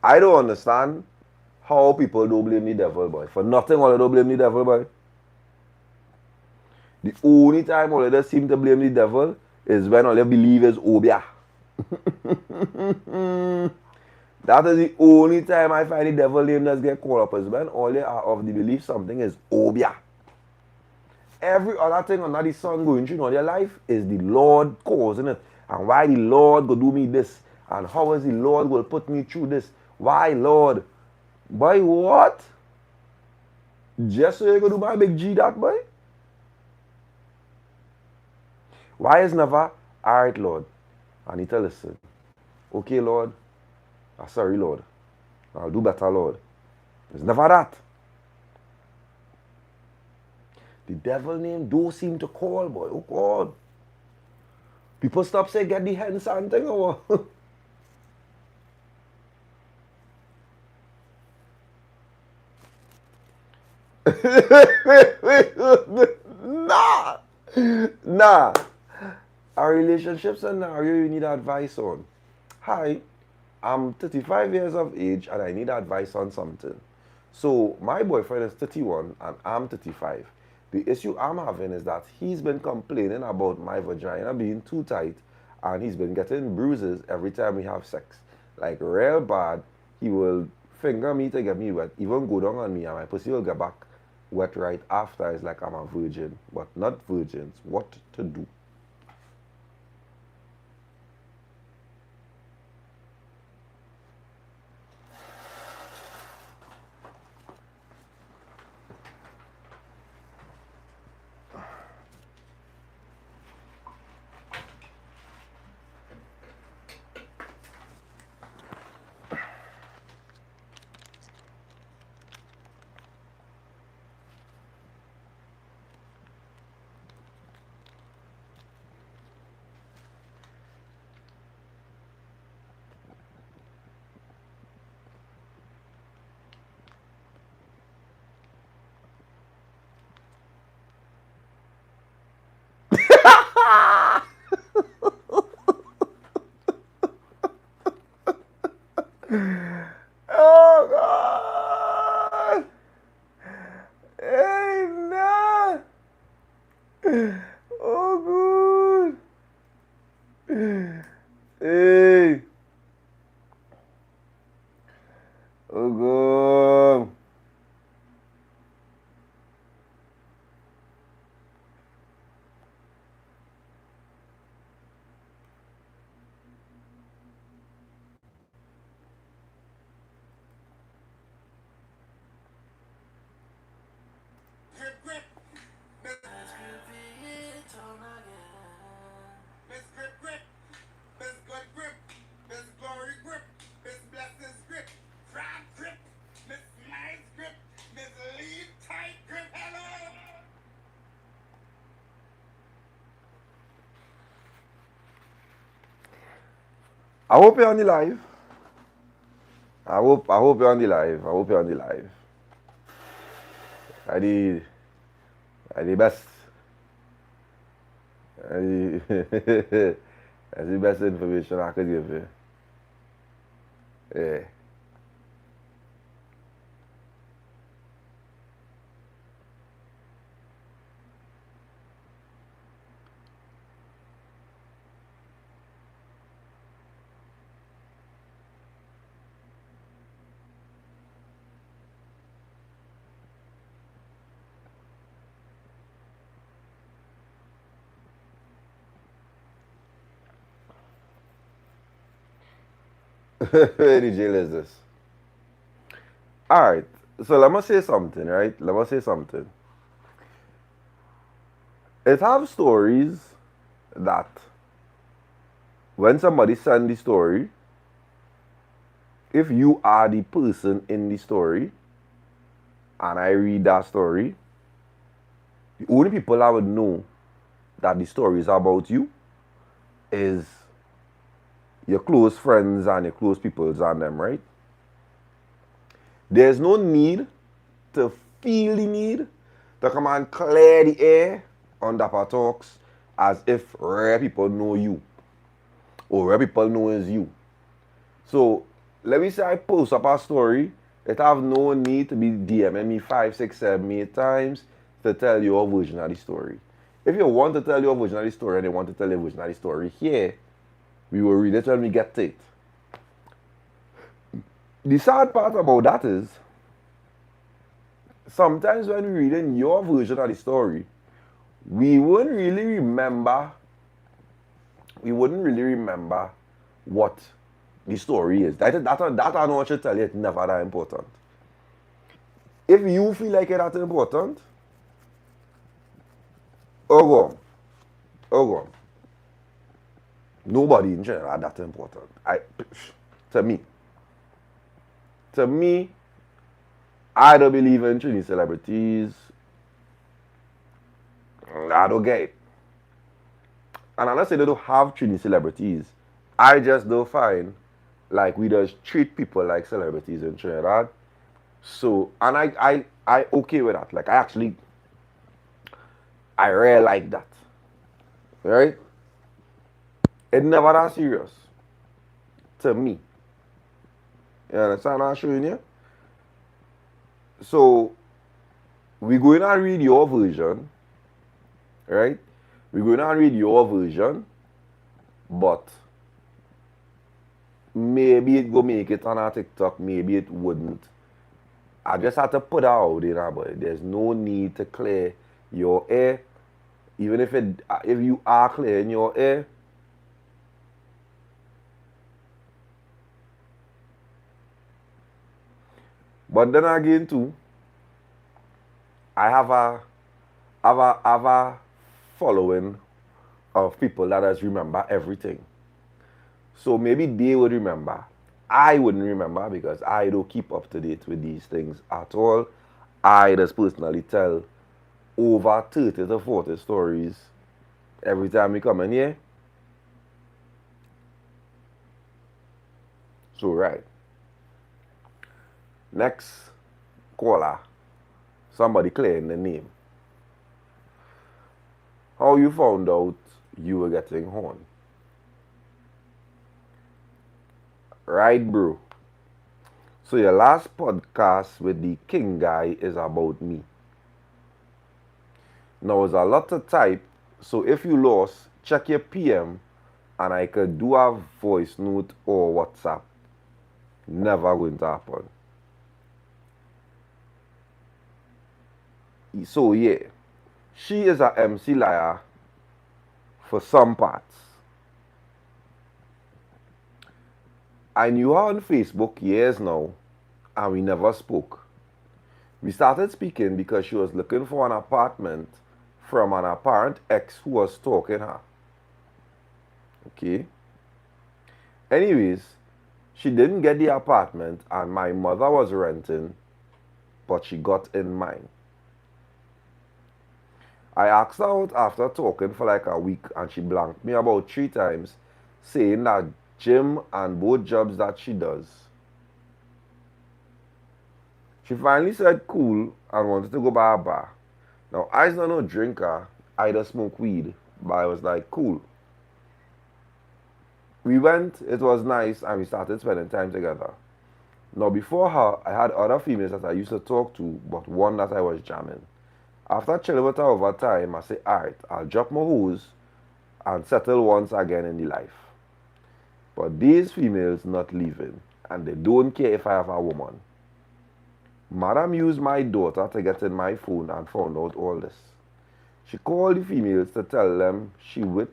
I don't understand how people don't blame the devil, boy. For nothing, all they don't blame the devil, boy. The only time all they seem to blame the devil is when all they believe is obia. That is the only time I find the devil name does get called up, is when all they are of the belief something is obia. Every other thing under the sun going through in their life is the Lord causing it. And why the Lord go do me this? And how is the Lord will put me through this? Why, Lord? Boy, what? Just so you go do my big G that, boy? Why is never, all right, Lord, I need to listen. Okay, Lord. Sorry, Lord. I'll do better, Lord. It's never that. The devil name do seem to call, boy. Oh, God. People stop saying, get the hand something or what? Nah. Our relationship scenario you need advice on. Hi, I'm 35 years of age and I need advice on something. So my boyfriend is 31 and I'm 35. The issue I'm having is that he's been complaining about my vagina being too tight and he's been getting bruises every time we have sex. Like real bad. He will finger me to get me wet, even go down on me and my pussy will get back wet right after. It's like I'm a virgin, but not virgins. What to do? Oh, good. Hey. Oh, good. Grip, grip. Miss Grip, grip. Miss Good grip. Miss Glory grip. Miss Blessings grip. Frank grip. Miss Nice grip. Miss Lead Tight grip. Hello. I hope you're on the live. I hope you're on the live. I hope you're on the live. I the best. That's the best information I could give you. Yeah. Where the jail is this? Alright. So let me say something, right? Let me say something. It have stories that when somebody send the story, if you are the person in the story and I read that story, the only people I would know that the story is about you is your close friends and your close people and them, right? There's no need to feel the need to come and clear the air on DAPPA Talks as if rare people know you or rare people know is you. So let me say I post up a story, it have no need to be DMing me 5, 6, 7, 8 times to tell your version of the story. If you want to tell your version of the story and you want to tell your version of the story here, we will read it when we get to it. The sad part about that is, sometimes when we're reading your version of the story, we wouldn't really remember what the story is. That I know what you tell you, it's never that important. If you feel like it's that important, go on. Nobody in general are that important. To me, I don't believe in Trini celebrities. I don't get it. And I'm not saying they don't have Trini celebrities. I just don't find like we just treat people like celebrities in Trinidad. So, and I okay with that. Like I really like that. Right? It never that serious. To me. You understand what I'm showing you? So, we're going to read your version. Right? We're going to read your version. But maybe it go make it on our TikTok, maybe it wouldn't. I just have to put it out there, but there's no need to clear your air. Even if you are clearing your air, but then again too, I have a following of people that just remember everything. So maybe they would remember. I wouldn't remember because I don't keep up to date with these things at all. I just personally tell over 30 to 40 stories every time we come in here. So right. Next caller. Somebody clearing the name. How you found out you were getting horn? Right, bro. So your last podcast with the King guy is about me. Now it's a lot to type, so if you lost, check your PM and I could do a voice note or WhatsApp. Never going to happen. So yeah, she is a MC liar for some parts. I knew her on Facebook years now, and we never spoke. We started speaking because she was looking for an apartment from an apparent ex who was stalking her. Okay. Anyways, she didn't get the apartment and my mother was renting, but she got in mine. I asked her out after talking for like a week and she blanked me about 3 times, saying that gym and both jobs that she does. She finally said cool and wanted to go by a bar. Now, I's not no drinker, I just smoke weed, but I was like, cool. We went, it was nice, and we started spending time together. Now, before her, I had other females that I used to talk to, but one that I was jamming. After chilling with her over time, I said, alright, I'll drop my hose and settle once again in the life. But these females not leaving, and they don't care if I have a woman. Madam used my daughter to get in my phone and found out all this. She called the females to tell them she with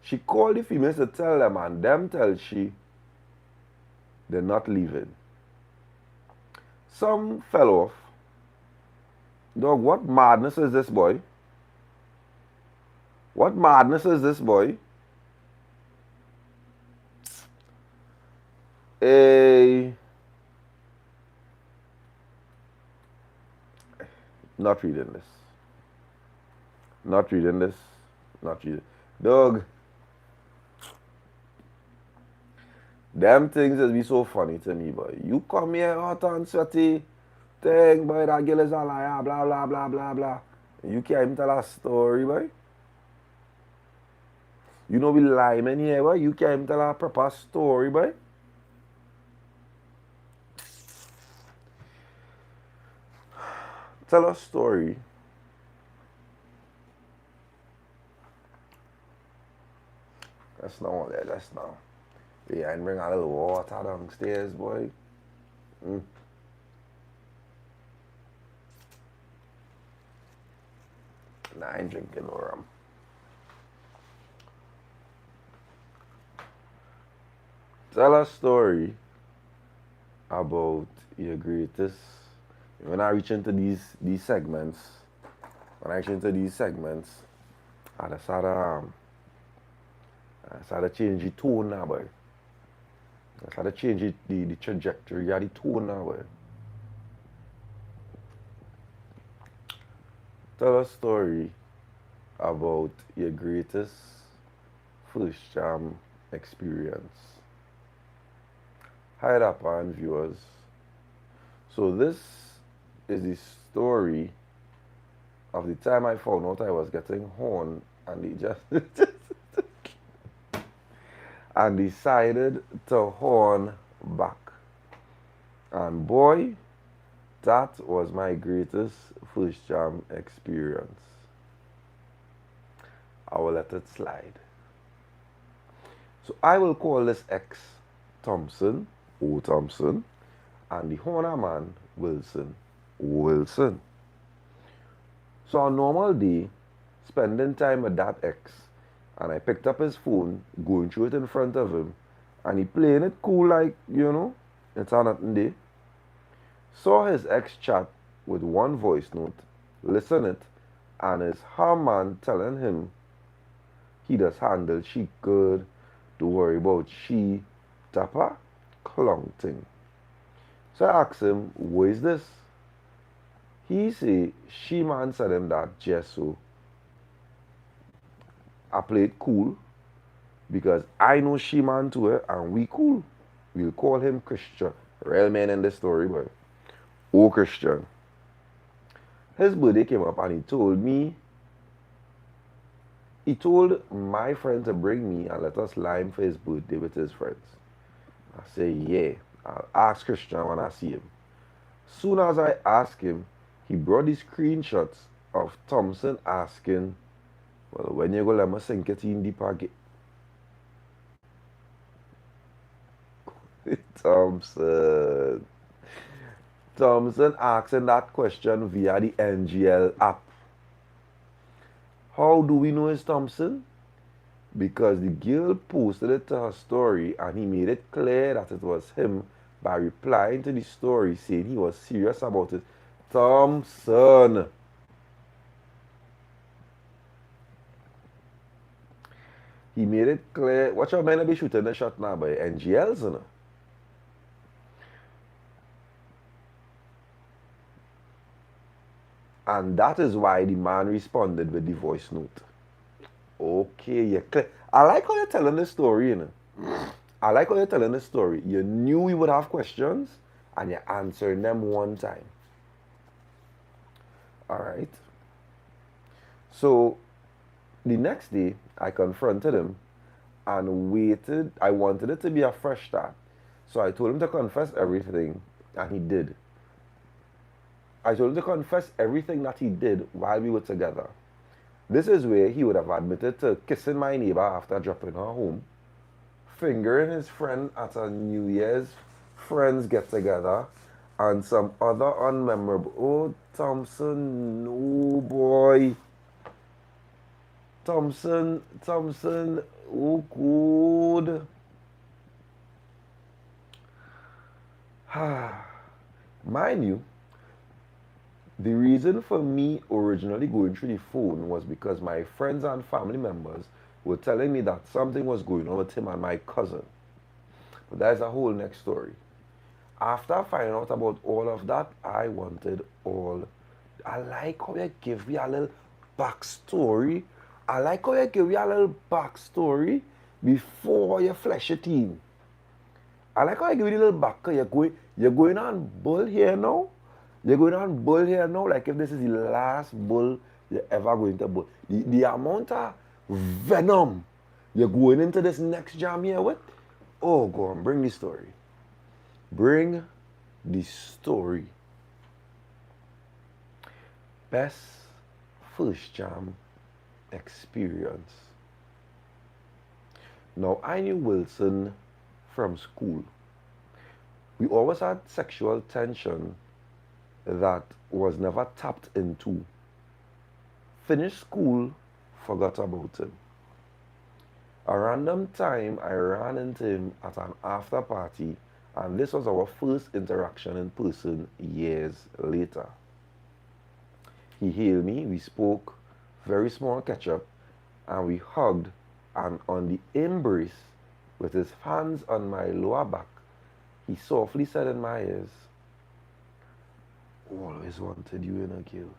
She called the females to tell them and them tell she they're not leaving. Some fell off. Dog, what madness is this, boy? What madness is this, boy? Not reading this. Not reading this. Not reading. Dog. Them things just be so funny to me, boy. You come here hot and sweaty thing, boy, that girl is a liar, blah, blah, blah, blah, blah. You can't even tell a story, boy. You know we lying in here, boy. You can't even tell a proper story, boy. Tell a story. That's not all that, that's not. Yeah, and bring a little water downstairs, boy. Nah, I ain't drinking no rum. Tell a story about your greatest. When I reach into these segments, I just had to change the tone now, boy. I had to change the trajectory of the tone now, boy. Tell a story about your greatest first jam experience. Hi, DAPPA and viewers. So this is the story of the time I found out I was getting horn and it just and decided to horn back. And boy, that was my greatest first jam experience. I will let it slide. So I will call this X Thompson, O Thompson, and the horner man Wilson, O Wilson. So on a normal day, spending time with that X, and I picked up his phone, going through it in front of him, and he playing it cool like, you know, it's a nothing day. Saw his ex chat with one voice note, listen it, and it's her man telling him he does handle she good, don't worry about she, DAPPA, clong thing. So I asked him, what is this? He say, she man said him that just so. I played cool because I know she man to her and we cool. We'll call him Christian. Real man in this story, boy. Oh, Christian. His birthday came up and he told my friend to bring me and let us lime for his birthday with his friends. I say, yeah. I'll ask Christian when I see him. Soon as I ask him, he brought the screenshots of Thompson asking, well, when you go let me sink it in the pocket? Thompson. Thompson asking that question via the NGL app. How do we know it's Thompson? Because the girl posted it to her story and he made it clear that it was him by replying to the story saying he was serious about it. Thompson. He made it clear. Watch out, man, I be shooting the shot now by NGLs, you know. And that is why the man responded with the voice note. Okay, you're clear. I like how you're telling the story, you know. I like how you're telling the story. You knew we would have questions and you're answering them one time. Alright. So the next day I confronted him and waited. I wanted it to be a fresh start. So I told him to confess everything and he did. I told him to confess everything that he did while we were together. This is where he would have admitted to kissing my neighbor after dropping her home, fingering his friend at a New Year's friends get together, and some other unmemorable. Oh, Thompson, no boy. Thompson, oh good. Mind you, the reason for me originally going through the phone was because my friends and family members were telling me that something was going on with him and my cousin. But that's a whole next story. After finding out about all of that, I wanted all. I like how you give me a little backstory. I like how you give me a little backstory before you flesh it in. I like how you give me a little back. You're going on bull here now. You're going on bull here now, like if this is the last bull you're ever going to bull. The amount of venom you're going into this next jam here with, oh, go on, bring the story. Bring the story. Best first jam experience. Now, I knew Wilson from school. We always had sexual tension that was never tapped into. Finished school, forgot about him. A random time I ran into him at an after party, and this was our first interaction in person years later. He hailed me, we spoke, very small catch up, and we hugged, and on the embrace, with his hands on my lower back, he softly said in my ears, always wanted you in a girl.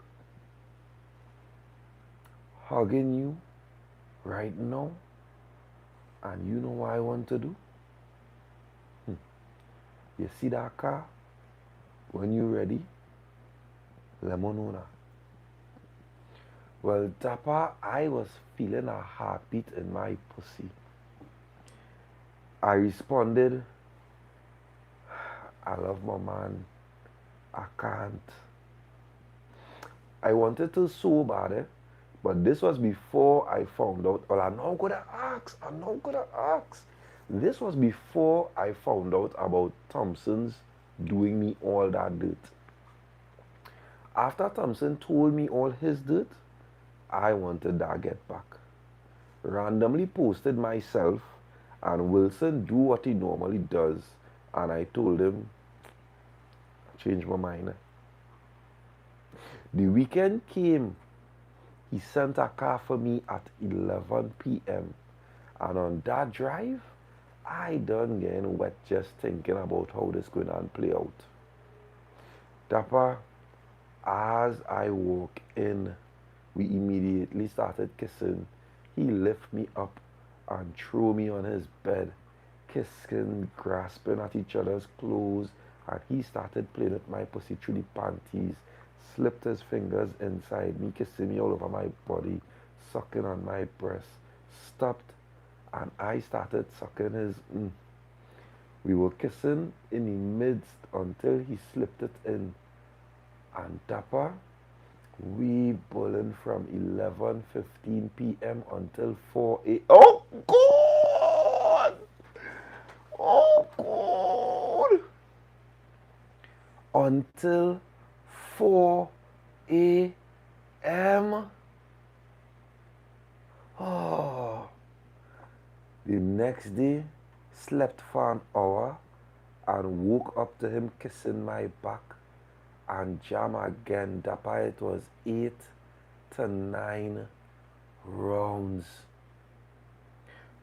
Hugging you right now, and you know what I want to do? You see that car? When you ready, let me know now. Well, Dappa, I was feeling a heartbeat in my pussy. I responded, I love my man. I can't. I wanted to so bad, but this was before I found out. Well, I'm not gonna ask. This was before I found out about Thompson's doing me all that dirt. After Thompson told me all his dirt, I wanted that get back. Randomly posted myself, and Wilson do what he normally does, and I told him, change my mind. The weekend came. He sent a car for me at 11 p.m. And on that drive, I done getting wet just thinking about how this going to play out. Dappa, as I walk in, we immediately started kissing. He lift me up and threw me on his bed, kissing, grasping at each other's clothes, and he started playing with my pussy through the panties, slipped his fingers inside me, kissing me all over my body, sucking on my breast, stopped, and I started sucking his. We were kissing in the midst until he slipped it in. And Dappa, we bowling from 11:15 p.m. until 4 a.m. Oh, God! Oh, God! Until 4 a.m. Oh. The next day, slept for an hour and woke up to him kissing my back and jam again. Dappa, it was 8 to 9 rounds.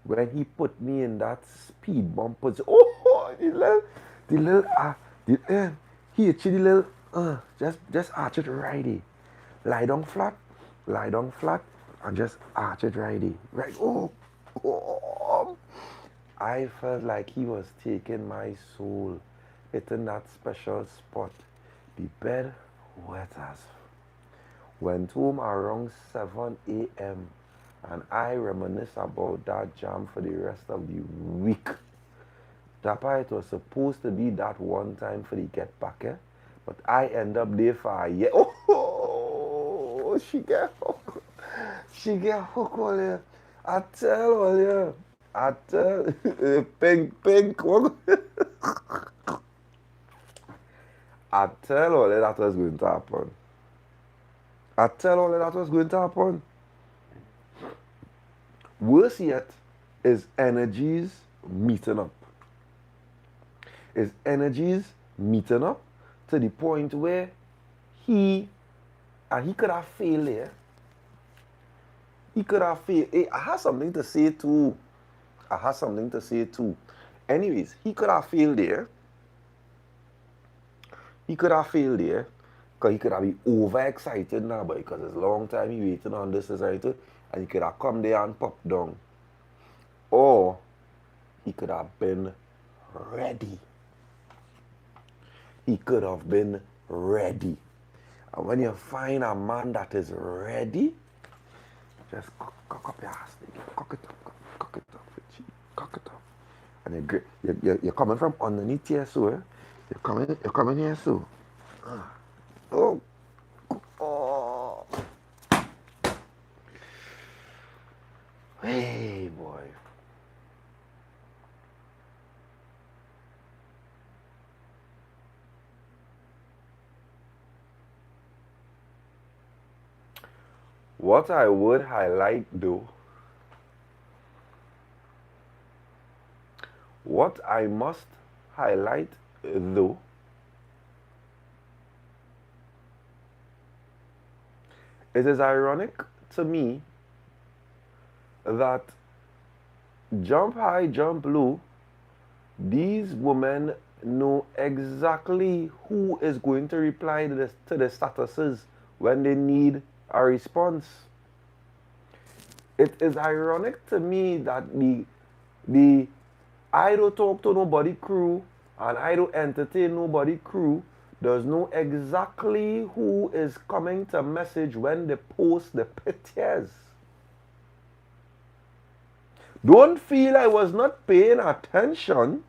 When he put me in that speed bump position, oh, he actually just arch it righty. Lie down flat, and just arch it righty. Right, oh. I felt like he was taking my soul, hitting that special spot. The bed wet as. Went home around 7 a.m. and I reminisce about that jam for the rest of the week. Dappa, it was supposed to be that one time for the get back, but I end up there for a year. Oh, she get hooked. She get hooked all here. I tell all here. I tell pink. I tell all that was going to happen. I tell all that was going to happen. Worse yet is energies meeting up. Is energies meeting up to the point where he could have failed there. He could have failed. Hey, I have something to say too. Anyways, he could have failed there. Because he could have been overexcited now, but because it's a long time he waiting on this society, and he could have come there and popped down. Or he could have been ready. He could have been ready. And when you find a man that is ready, just cock up your ass, nigga. Cock it up. And you're coming from underneath here, so you're coming here, so. Oh. Hey, boy. What I would highlight though, what I must highlight though, it is ironic to me that jump high, jump low, these women know exactly who is going to reply to the statuses when they need a response. It is ironic to me that the I don't talk to nobody crew and I don't entertain nobody crew does know exactly who is coming to message when they post the pictures. Don't feel I was not paying attention.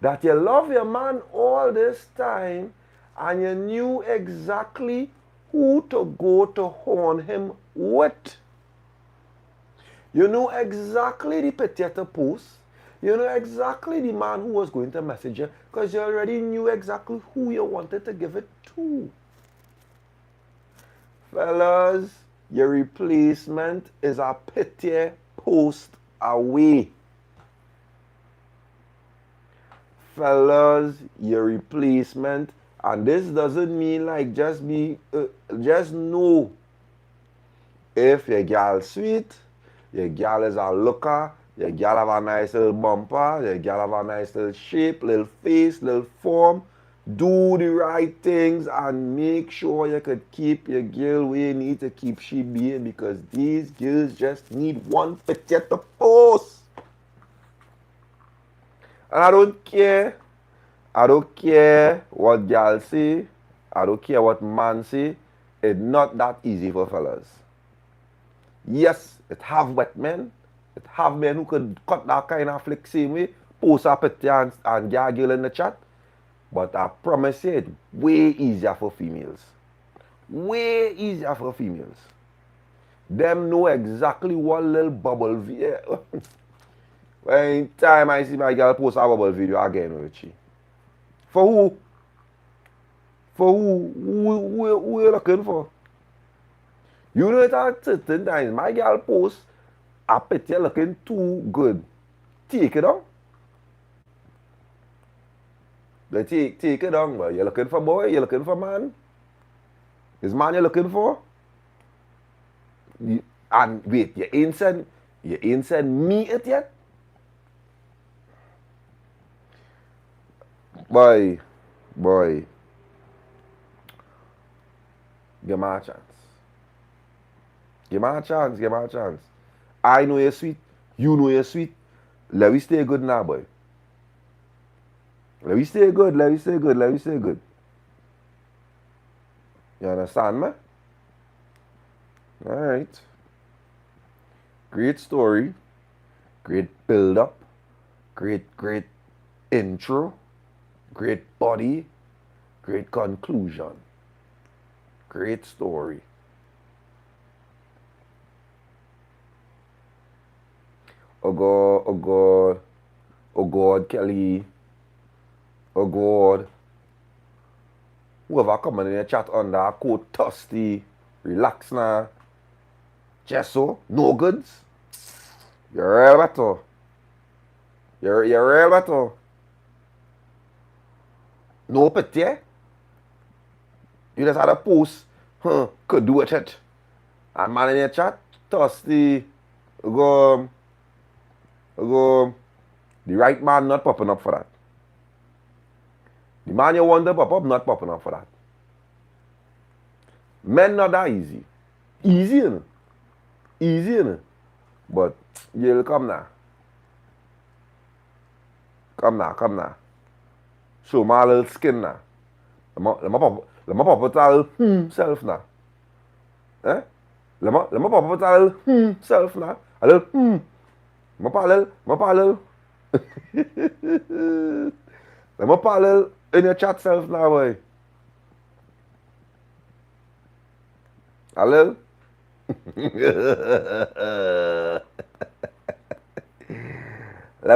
That you love your man all this time and you knew exactly who to go to horn him with. You know exactly the picture to post. You know exactly the man who was going to message you because you already knew exactly who you wanted to give it to. Fellas, your replacement is a picture post away. Fellas, your replacement, and this doesn't mean like just know if your girl sweet, your girl is a looker, your girl have a nice little bumper, your girl have a nice little shape, little face, little form. Do the right things and make sure you could keep your girl where you need to keep she being because these girls just need one picture to post. And I don't care what girl say, I don't care what man say, it's not that easy for fellas. Yes, it have wet men, it have men who could cut that kind of flick same way, post a picture and get a girl in the chat, but I promise you it's way easier for females. Way easier for females. Them know exactly what little bubble video. When time I see my girl post a bubble video again with she. For who? For who? Who you looking for? You know it at certain times. My girl post a picture looking too good. Take it down. They take it down. Well, you're looking for boy, you're looking for man. Is man you're looking for? And wait, you ain't send me it yet? Boy. Give me a chance. Give me a chance. I know you're sweet. You know you're sweet. Let me stay good now, boy. Let me stay good. You understand me? Alright. Great story. Great build up. Great intro. Great body. Great conclusion. Great story. Oh God, Kelly. Oh God. Whoever coming in the chat under a code thirsty, relax now. Jesso, no goods. You're real better. You're real better. No pity. You just had a post, could do it. And man in the chat, thirsty, go, the right man not popping up for that. The man you want to pop up, not popping up for that. Men not that easy. Easy, innit? But you'll come now. Come now. Show my little skin now. Let me pop up a little self now. Eh? Let me pop up a little self now. A little My parallel. Let me parallel in your chat self now, boy. Hello? Let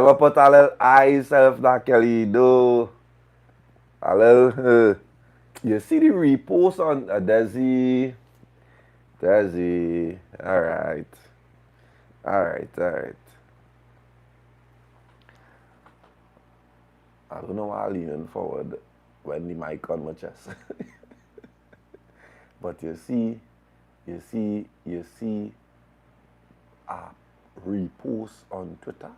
me put a little eye self now, Kelly. Do. Hello? You see the repost on Desi? Alright. I don't know why I'm leaning forward when the mic on my chest. But you see a repost on Twitter.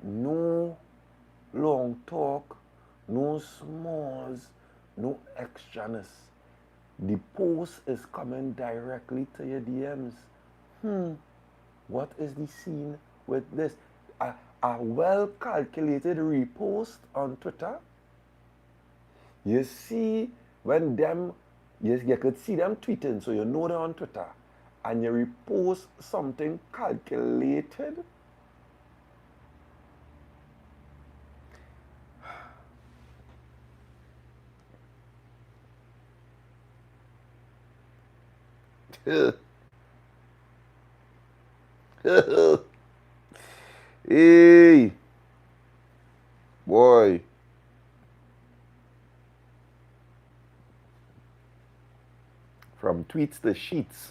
No long talk, no smalls, no extraness. The post is coming directly to your DMs. What is the scene with this? A well-calculated repost on Twitter. You see, when them, you could see them tweeting, so you know they're on Twitter. And you repost something calculated. Hey, boy. From tweets to sheets.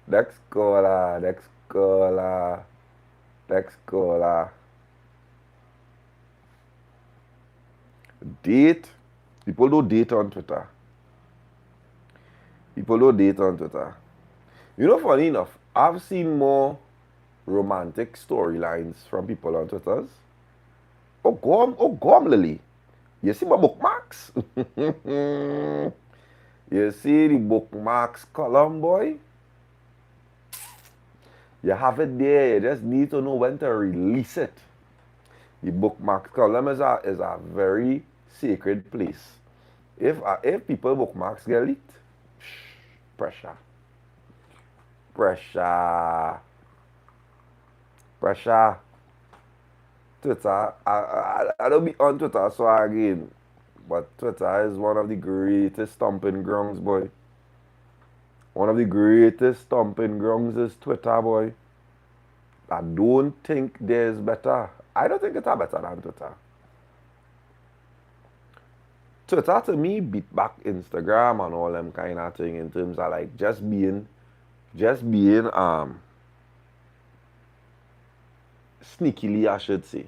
Next caller. Date. People don't date on Twitter. You know, funny enough, I've seen more romantic storylines from people on Twitter. Oh, go on, Lily. You see my bookmarks? You see the bookmarks column, boy? You have it there. You just need to know when to release it. The bookmarks column is a very sacred place. If people bookmarks get leaked, pressure. Pressure. Pressure. Twitter. I don't be on Twitter so again. But Twitter is one of the greatest stomping grounds, boy. One of the greatest stomping grounds is Twitter, boy. I don't think there's better. I don't think it's better than Twitter. Twitter to me beat back Instagram and all them kind of thing in terms of like just being sneakily, I should say.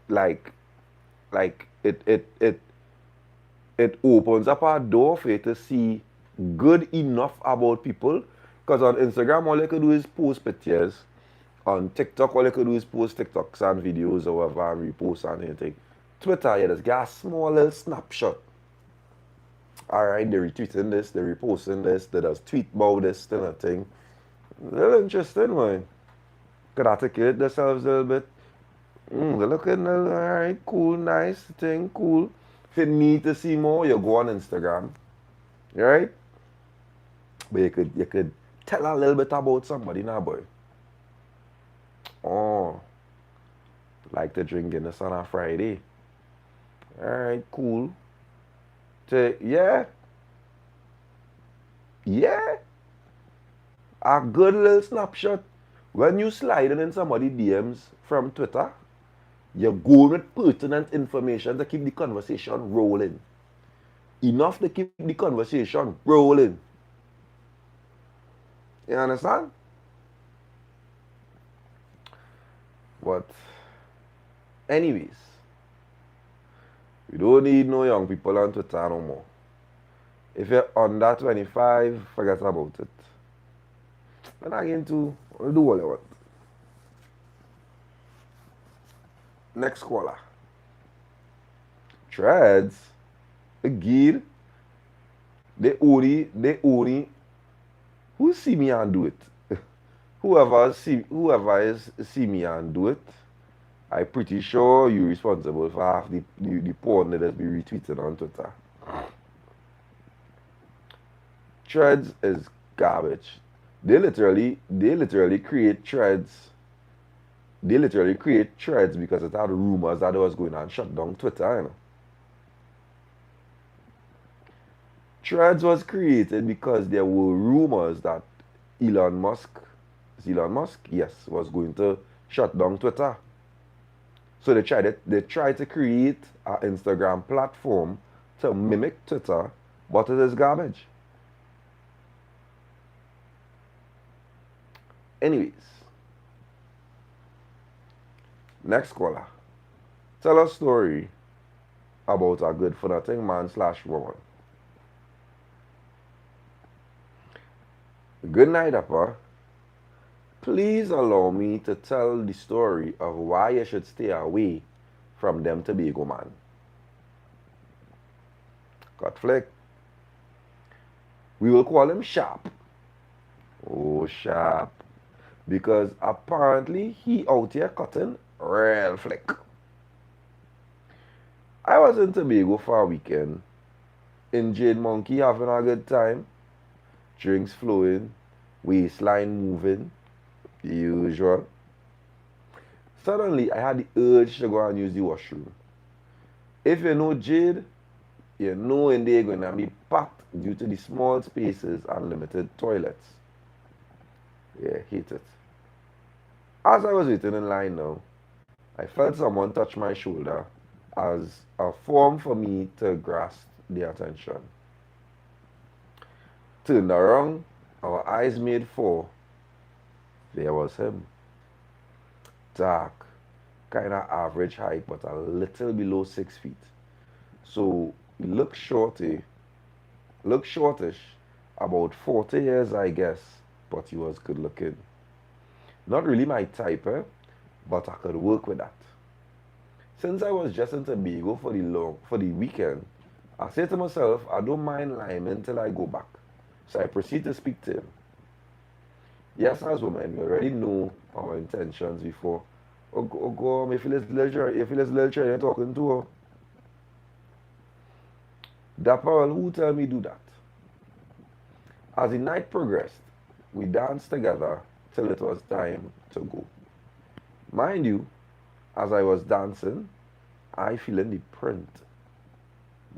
Like it opens up a door for you to see good enough about people. Because on Instagram, all you could do is post pictures. On TikTok, all you could do is post TikToks and videos or whatever and repost and anything. Twitter, you just get a small little snapshot. Alright, they're retweeting this, they're reposting this, they just tweet about this kind of thing. A little interesting, man. Could articulate themselves a little bit. They're looking alright, cool, nice thing, cool. If you need to see more, you go on Instagram. Right? But you could tell a little bit about somebody now, boy. Oh, like to drink Guinness on a Friday. Alright, cool. Yeah. A good little snapshot. When you sliding in somebody's DMs from Twitter, you're going with pertinent information to keep the conversation rolling. Enough to keep the conversation rolling. You understand? But anyways, we don't need no young people on Twitter no more. If you're under 25, forget about it. And again too, we'll do what you want. Next caller. Threads, again, they only, who see me and do it? Whoever is see me and do it, I'm pretty sure you're responsible for half the porn that has been retweeted on Twitter. Threads is garbage. They literally create threads. They literally create threads because it had rumors that it was going to shut down Twitter, you know. Threads was created because there were rumors that Elon Musk, yes, was going to shut down Twitter. So they tried to create an Instagram platform to mimic Twitter, but it is garbage. Anyways, next caller. Tell a story about a good for nothing man / woman. Good night, Dappa. Please allow me to tell the story of why you should stay away from them Tobago man. Cut flick. We will call him Sharp. Oh, Sharp. Because apparently he out here cutting real flick. I was in Tobago for a weekend. In Jade Monkey having a good time. Drinks flowing. Waistline moving. The usual. Suddenly I had the urge to go and use the washroom. If you know Jade, you know in there going to be packed due to the small spaces and limited toilets. Yeah, hate it. As I was waiting in line now, I felt someone touch my shoulder as a form for me to grasp their attention. Turned around, our eyes made four. There was him. Dark, kind of average height, but a little below 6 feet. So he looked shortish, about 40 years I guess, but he was good looking. Not really my type, but I could work with that. Since I was just in Tobago for the weekend, I said to myself, I don't mind lying until I go back. So I proceed to speak to him. Yes, as women, we already know our intentions before. Oh, go, if you little you're talking to her. Dappa, who tell me do that? As the night progressed, we danced together till it was time to go. Mind you, as I was dancing, I feeling the print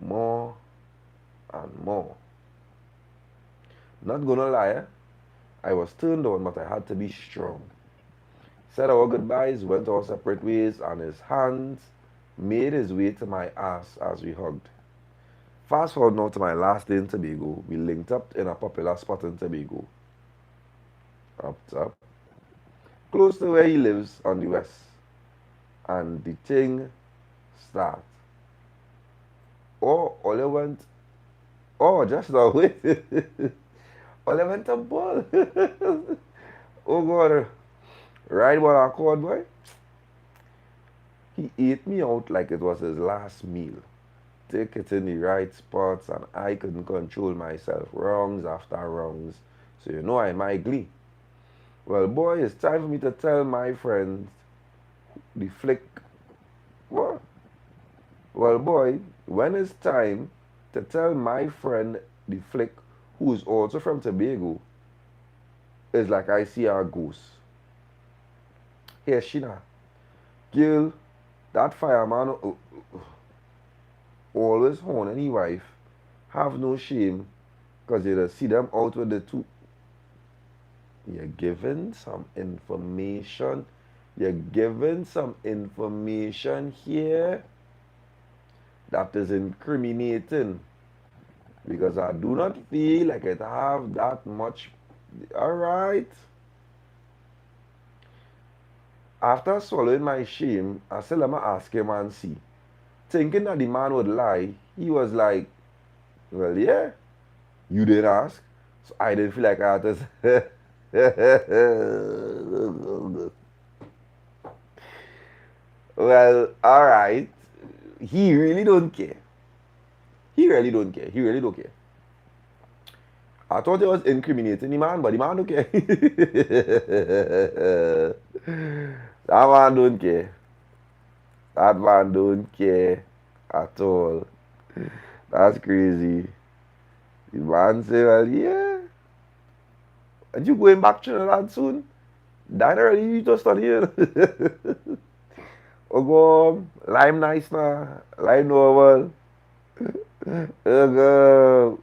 more and more. Not gonna lie, I was turned on, but I had to be strong. Said our goodbyes, went our separate ways, and his hands made his way to my ass as we hugged. Fast forward now to my last day in Tobago. We linked up in a popular spot in Tobago. Up top. Close to where he lives on the west. And the thing starts. All I went, just now, wait. All I went to ball. Oh God. Right about our cord, boy. He ate me out like it was his last meal. Take it in the right spots, and I couldn't control myself. Wrongs after wrongs. So you know I'm my glee. Well, boy, it's time for me to tell my friends the flick. What? Well, boy, when it's time to tell my friend the flick, who's also from Tobago, it's like I see a ghost. Here, Sheena. Girl, that fireman always horning his wife. Have no shame, because you just see them out with the two. You're giving some information. You're giving some information here that is incriminating. Because I do not feel like it have that much. Alright. After swallowing my shame, I said, let me ask him and see. Thinking that the man would lie, he was like, well, yeah, you did ask. So I didn't feel like I had to say, well, alright. He really don't care. He really don't care. He really don't care. I thought it was incriminating the man, but the man don't care. That man don't care. That man don't care at all. That's crazy. The man say, well, yeah. And you going back to Trinidad soon? That already you just study here. Oh, go, lime nice now. Lime normal. Oh, go.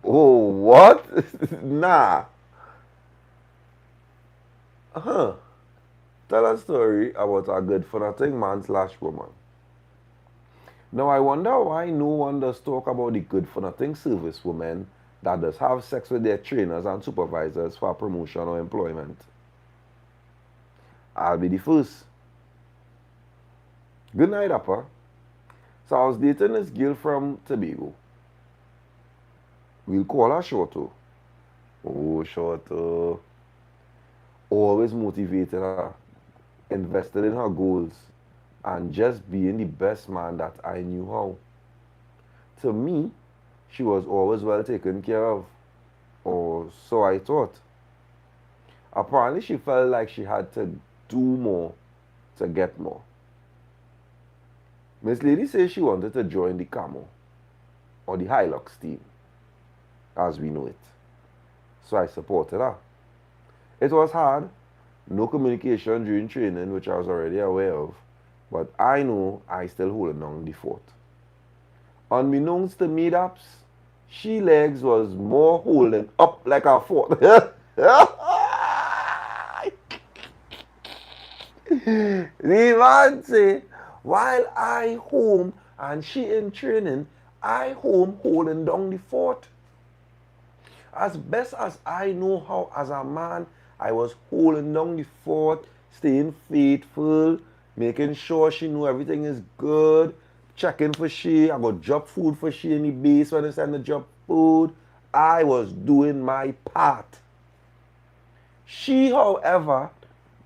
Oh, what? Nah. Huh. Tell a story about a good for nothing man / woman. Now I wonder why no one does talk about the good for nothing service women that does have sex with their trainers and supervisors for promotion or employment. I'll be the first. Good night, Dappa. So I was dating this girl from Tobago. We'll call her Shorto. Oh, Shorto. Always motivated her, invested in her goals, and just being the best man that I knew how. To me, she was always well taken care of, or so I thought. Apparently, she felt like she had to do more to get more. Miss Lady says she wanted to join the Camo, or the Hilux team, as we know it. So I supported her. It was hard, no communication during training, which I was already aware of, but I know I still holding on the fort. Unbeknownst to me, Daps, she legs was more holding up like a fort. The man say, while I home and she in training, I home holding down the fort. As best as I know how as a man, I was holding down the fort, staying faithful, making sure she knew everything is good, checking for she. I got drop food for she in the base when I send the drop food. I was doing my part. She, however,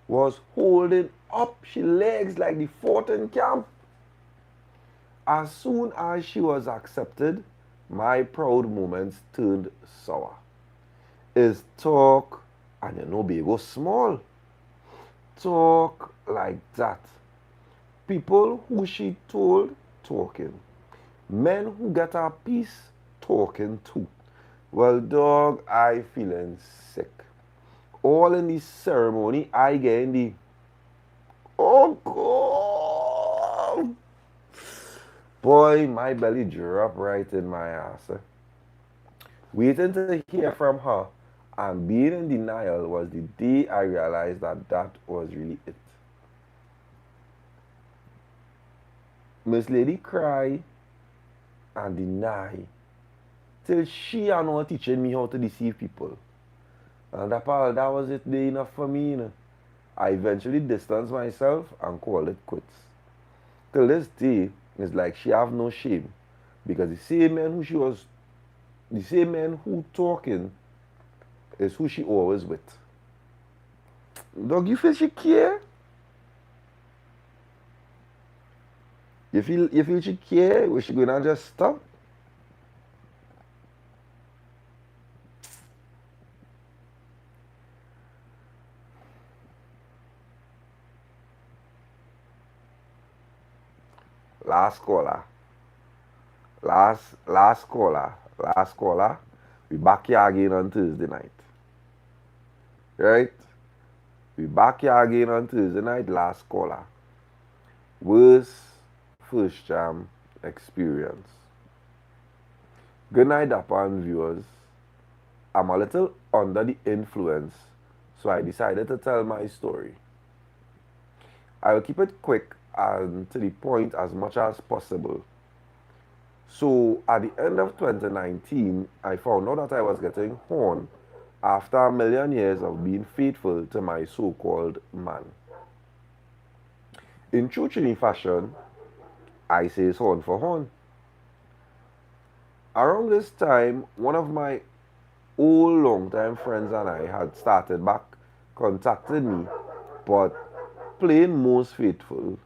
was holding up she legs like the fort in camp. As soon as she was accepted, my proud moments turned sour. Is talk And you know, baby go small. Talk like that. People who she told talking. Men who get a piece talking too. Well, dog, I feeling sick. All in the ceremony, I getting the, oh God. Boy, my belly dropped right in my ass. Waiting to hear from her and being in denial was the day I realized that that was really it. Miss Lady cry and deny till she and her teaching me how to deceive people. And that was it day enough for me. You know. I eventually distanced myself and called it quits. Till this day, it's like she have no shame. Because the same man who talking is who she always with. Dog, you feel she care? You feel she care? Was she gonna just stop? Last caller. Last caller. We back here again on Thursday night. Right? We back here again on Thursday night, last caller. Worst first jam experience. Good night, DAPPA viewers. I'm a little under the influence, so I decided to tell my story. I will keep it quick and to the point as much as possible. So at the end of 2019, I found out that I was getting horn after a million years of being faithful to my so-called man. In true Trini fashion, I say it's horn for horn. Around this time, one of my old long-time friends and I had started back contacting me, but playing most faithful,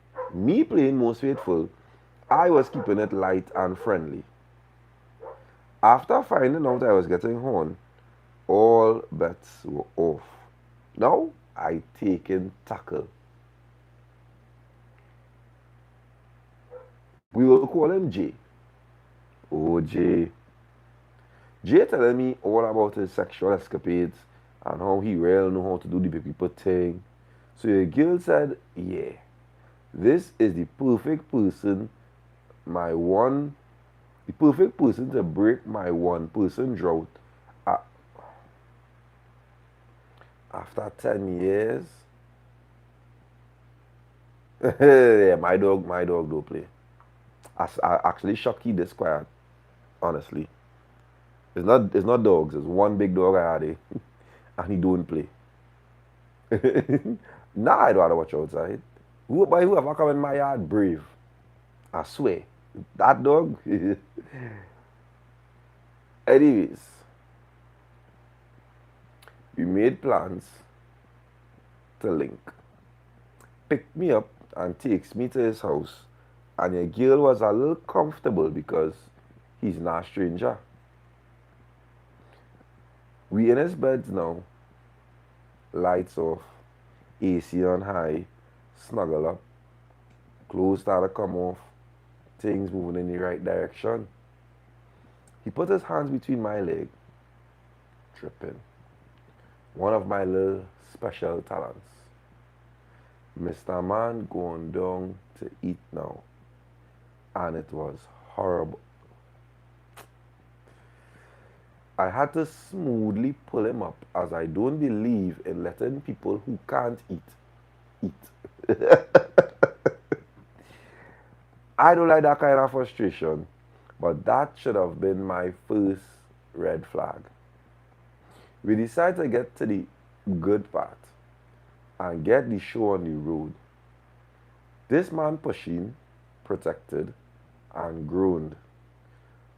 I was keeping it light and friendly. After finding out I was getting horn, all bets were off. Now I taken tackle. We will call him Jay. Oh, Jay. Jay telling me all about his sexual escapades and how he really know how to do the people thing. So your girl said, yeah, this is the perfect person to break my one person drought after 10 years. Yeah, my dog don't play. I actually shocked he this quiet, honestly. It's not dogs, it's one big dog I had and he don't play. Nah, I'd rather watch outside. Whoever come in my yard brave. I swear. That dog. Anyways, we made plans to link. Picked me up and takes me to his house. And your girl was a little comfortable because he's not a stranger. We in his beds now. Lights off. AC on high. Snuggle up. Clothes start to come off. Things moving in the right direction. He put his hands between my legs. Tripping. One of my little special talents. Mr. Man going down to eat now. And it was horrible. I had to smoothly pull him up as I don't believe in letting people who can't eat. I don't like that kind of frustration, but that should have been my first red flag. We decided to get to the good part and get the show on the road. This man pushing, protected, and groaned.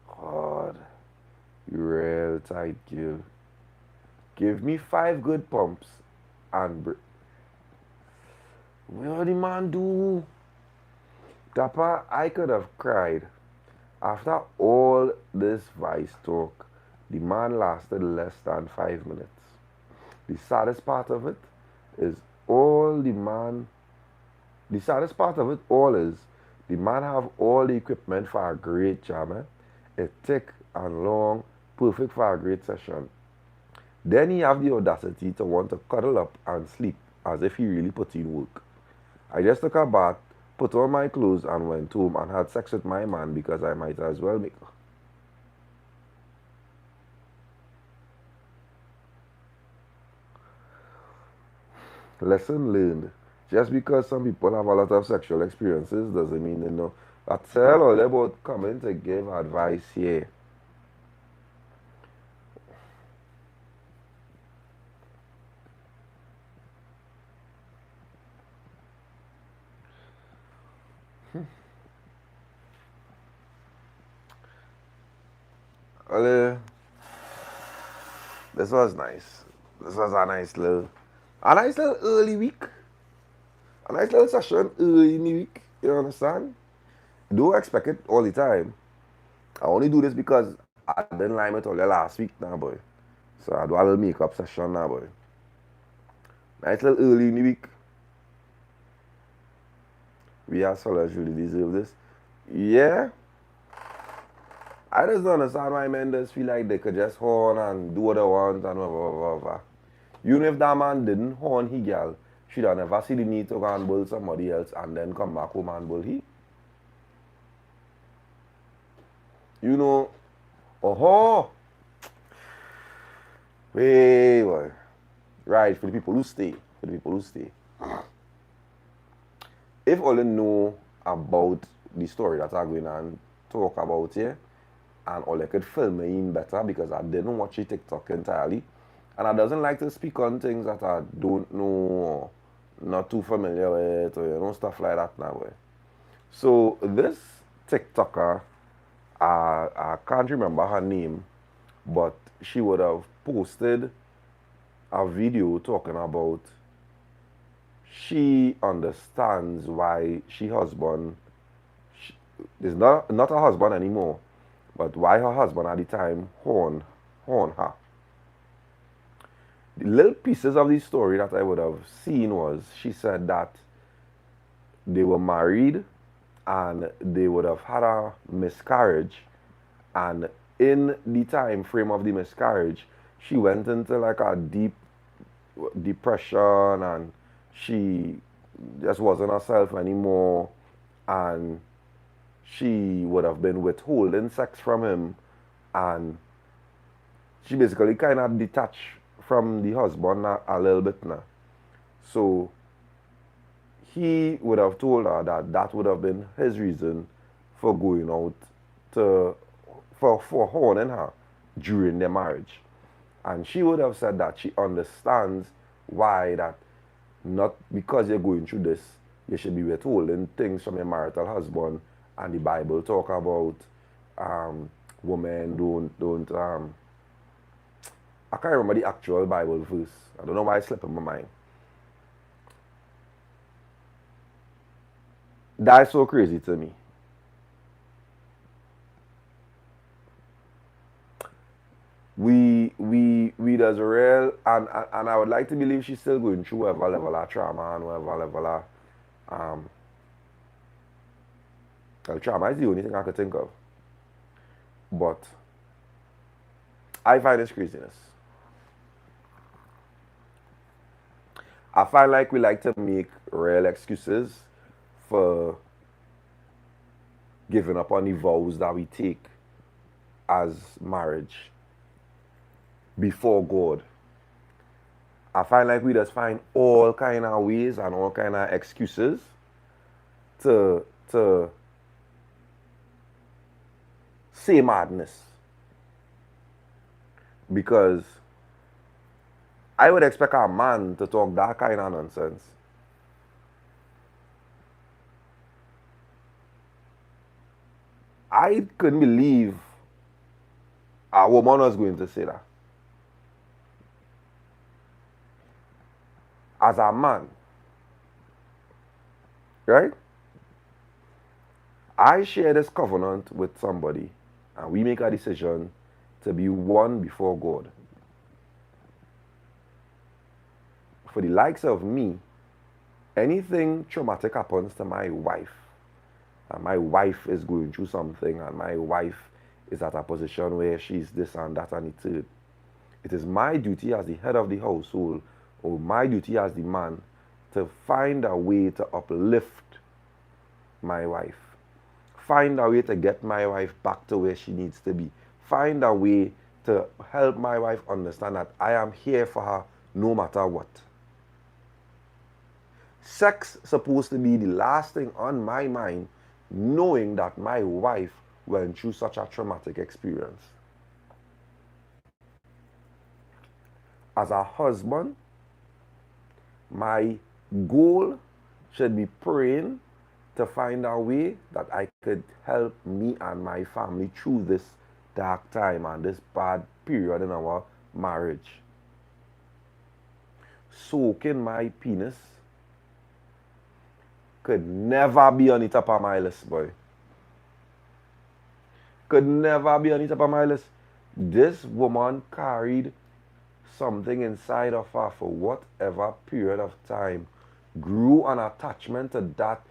God, you real tight, girl. Give me 5 good pumps and what the man do? Dappa, I could have cried. After all this vice talk, the man lasted less than 5 minutes. The saddest part of it is all the saddest part of it all is the man have all the equipment for a great job, eh? It thick and long, perfect for a great session. Then he have the audacity to want to cuddle up and sleep as if he really put in work. I just took a bath, put on my clothes and went home and had sex with my man because I might as well make. Lesson learned. Just because some people have a lot of sexual experiences doesn't mean they know. I tell all about coming to give advice here. Well, this was nice. This was a nice little early week. A nice little session early in the week. You understand? Don't expect it all the time. I only do this because I didn't line it all the last week now, boy. So I do a little makeup session now, boy. Nice little early in the week. We as fellas really deserve this. Yeah. I just don't understand why men just feel like they could just horn and do what they want and whatever. Even if that man didn't horn he girl, should have never see the need to go and bull somebody else and then come back home and bull he. You know, oh, hey, boy. Right, for the people who stay. If all you know about the story that I'm going to talk about here, and all I could film in better because I didn't watch the TikTok entirely, and I doesn't like to speak on things that I don't know or not too familiar with or stuff like that now. So this TikToker, I can't remember her name, but she would have posted a video talking about she understands why she husband is not her husband anymore, but why her husband at the time horn her. The little pieces of the story that I would have seen was she said that they were married and they would have had a miscarriage, and in the time frame of the miscarriage she went into like a deep depression and she just wasn't herself anymore, and she would have been withholding sex from him, and she basically kind of detached from the husband a little bit now. So he would have told her that that would have been his reason for going out for horning her during their marriage. And she would have said that she understands why that not because you're going through this, you should be withholding things from your marital husband. And the Bible talk about women don't I can't remember the actual Bible verse. I don't know why it slipped in my mind. That's so crazy to me. We does a real and I would like to believe she's still going through whatever level of trauma and whatever level of well, trauma is the only thing I could think of. But I find this craziness. I find like we like to make real excuses for giving up on the vows that we take as marriage before God. I find like we just find all kind of ways and all kind of excuses to say madness. Because I would expect a man to talk that kind of nonsense. I couldn't believe a woman was going to say that. As a man, right? I share this covenant with somebody and we make a decision to be one before God. for the likes of me, anything traumatic happens to my wife, and my wife is going through something, and my wife is at a position where she's this and that and the third, it is my duty as the head of the household, or my duty as the man, to find a way to uplift my wife. Find a way to get my wife back to where she needs to be. Find a way to help my wife understand that I am here for her no matter what. Sex supposed to be the last thing on my mind, knowing that my wife went through such a traumatic experience. As a husband, my goal should be praying to find a way that I could help me and my family through this dark time and this bad period in our marriage. Soaking my penis could never be on the top of my list, boy. Could never be on the top of my list. This woman carried something inside of her for whatever period of time, grew an attachment to that,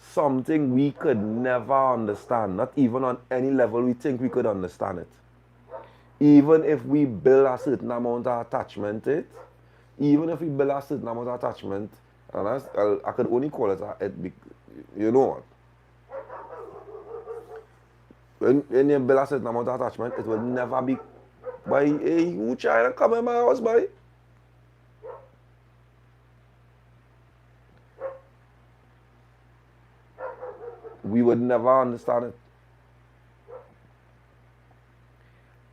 something we could never understand, not even on any level we think we could understand it. Even if we build a certain amount of attachment to it, even if we build a certain amount of attachment, and I could only call it, you know what? When you build a certain amount of attachment, it will never be, boy, hey, you trying to come in my house, boy? We would never understand it.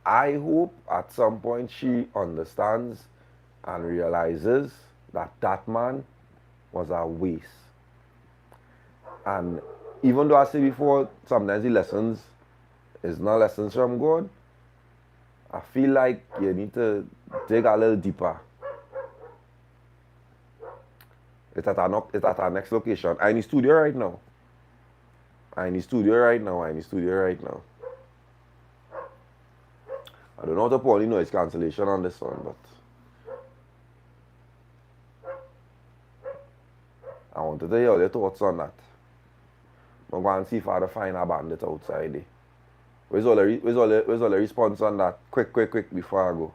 I hope at some point she understands and realizes that that man was a waste. And even though I say before, sometimes the lessons is not lessons from God, I feel like you need to dig a little deeper. It's at our next location. I'm in the studio right now. I don't know how to put any noise cancellation on this one, but I wanted to hear your thoughts on that. I'm going to see if I can find a bandit outside there. Where's all the response on that? Quick, before I go.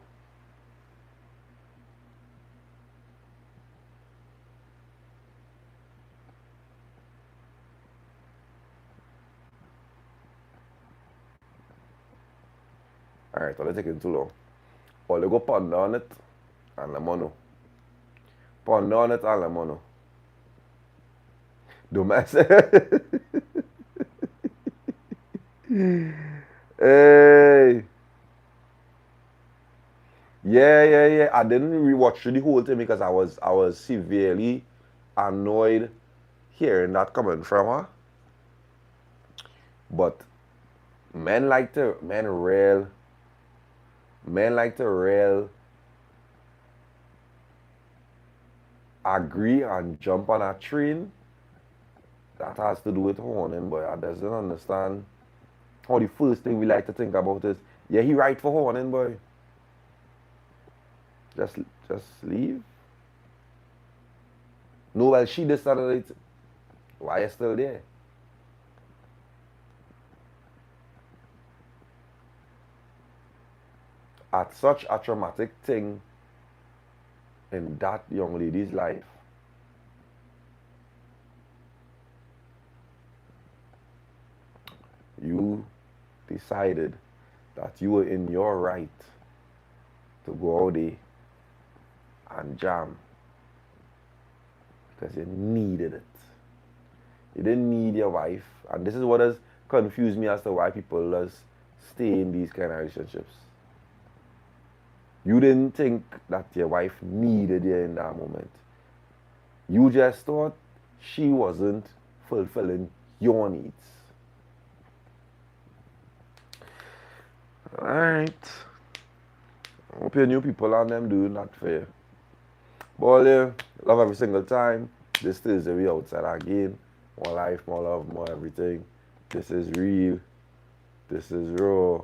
Alright, so they're taking too long. Or they go ponder on it and let me know. Ponder on it and let me know. Don't mess. Hey. Yeah. I didn't rewatch the whole thing because I was severely annoyed hearing that coming from her. But men like to agree and jump on a train that has to do with horning, but I doesn't understand how the first thing we like to think about is, yeah, he right for horning, boy. Just leave. No, well, she decided it. Why are you still there? At such a traumatic thing in that young lady's life, you decided that you were in your right to go out there and jam because you needed it. You didn't need your wife, and this is what has confused me as to why people just stay in these kind of relationships. You didn't think that your wife needed you in that moment. You just thought she wasn't fulfilling your needs. Alright. I hope your new people and them doing that for you. But yeah, love every single time. This Thursday we outside again. More life, more love, more everything. This is real. This is raw.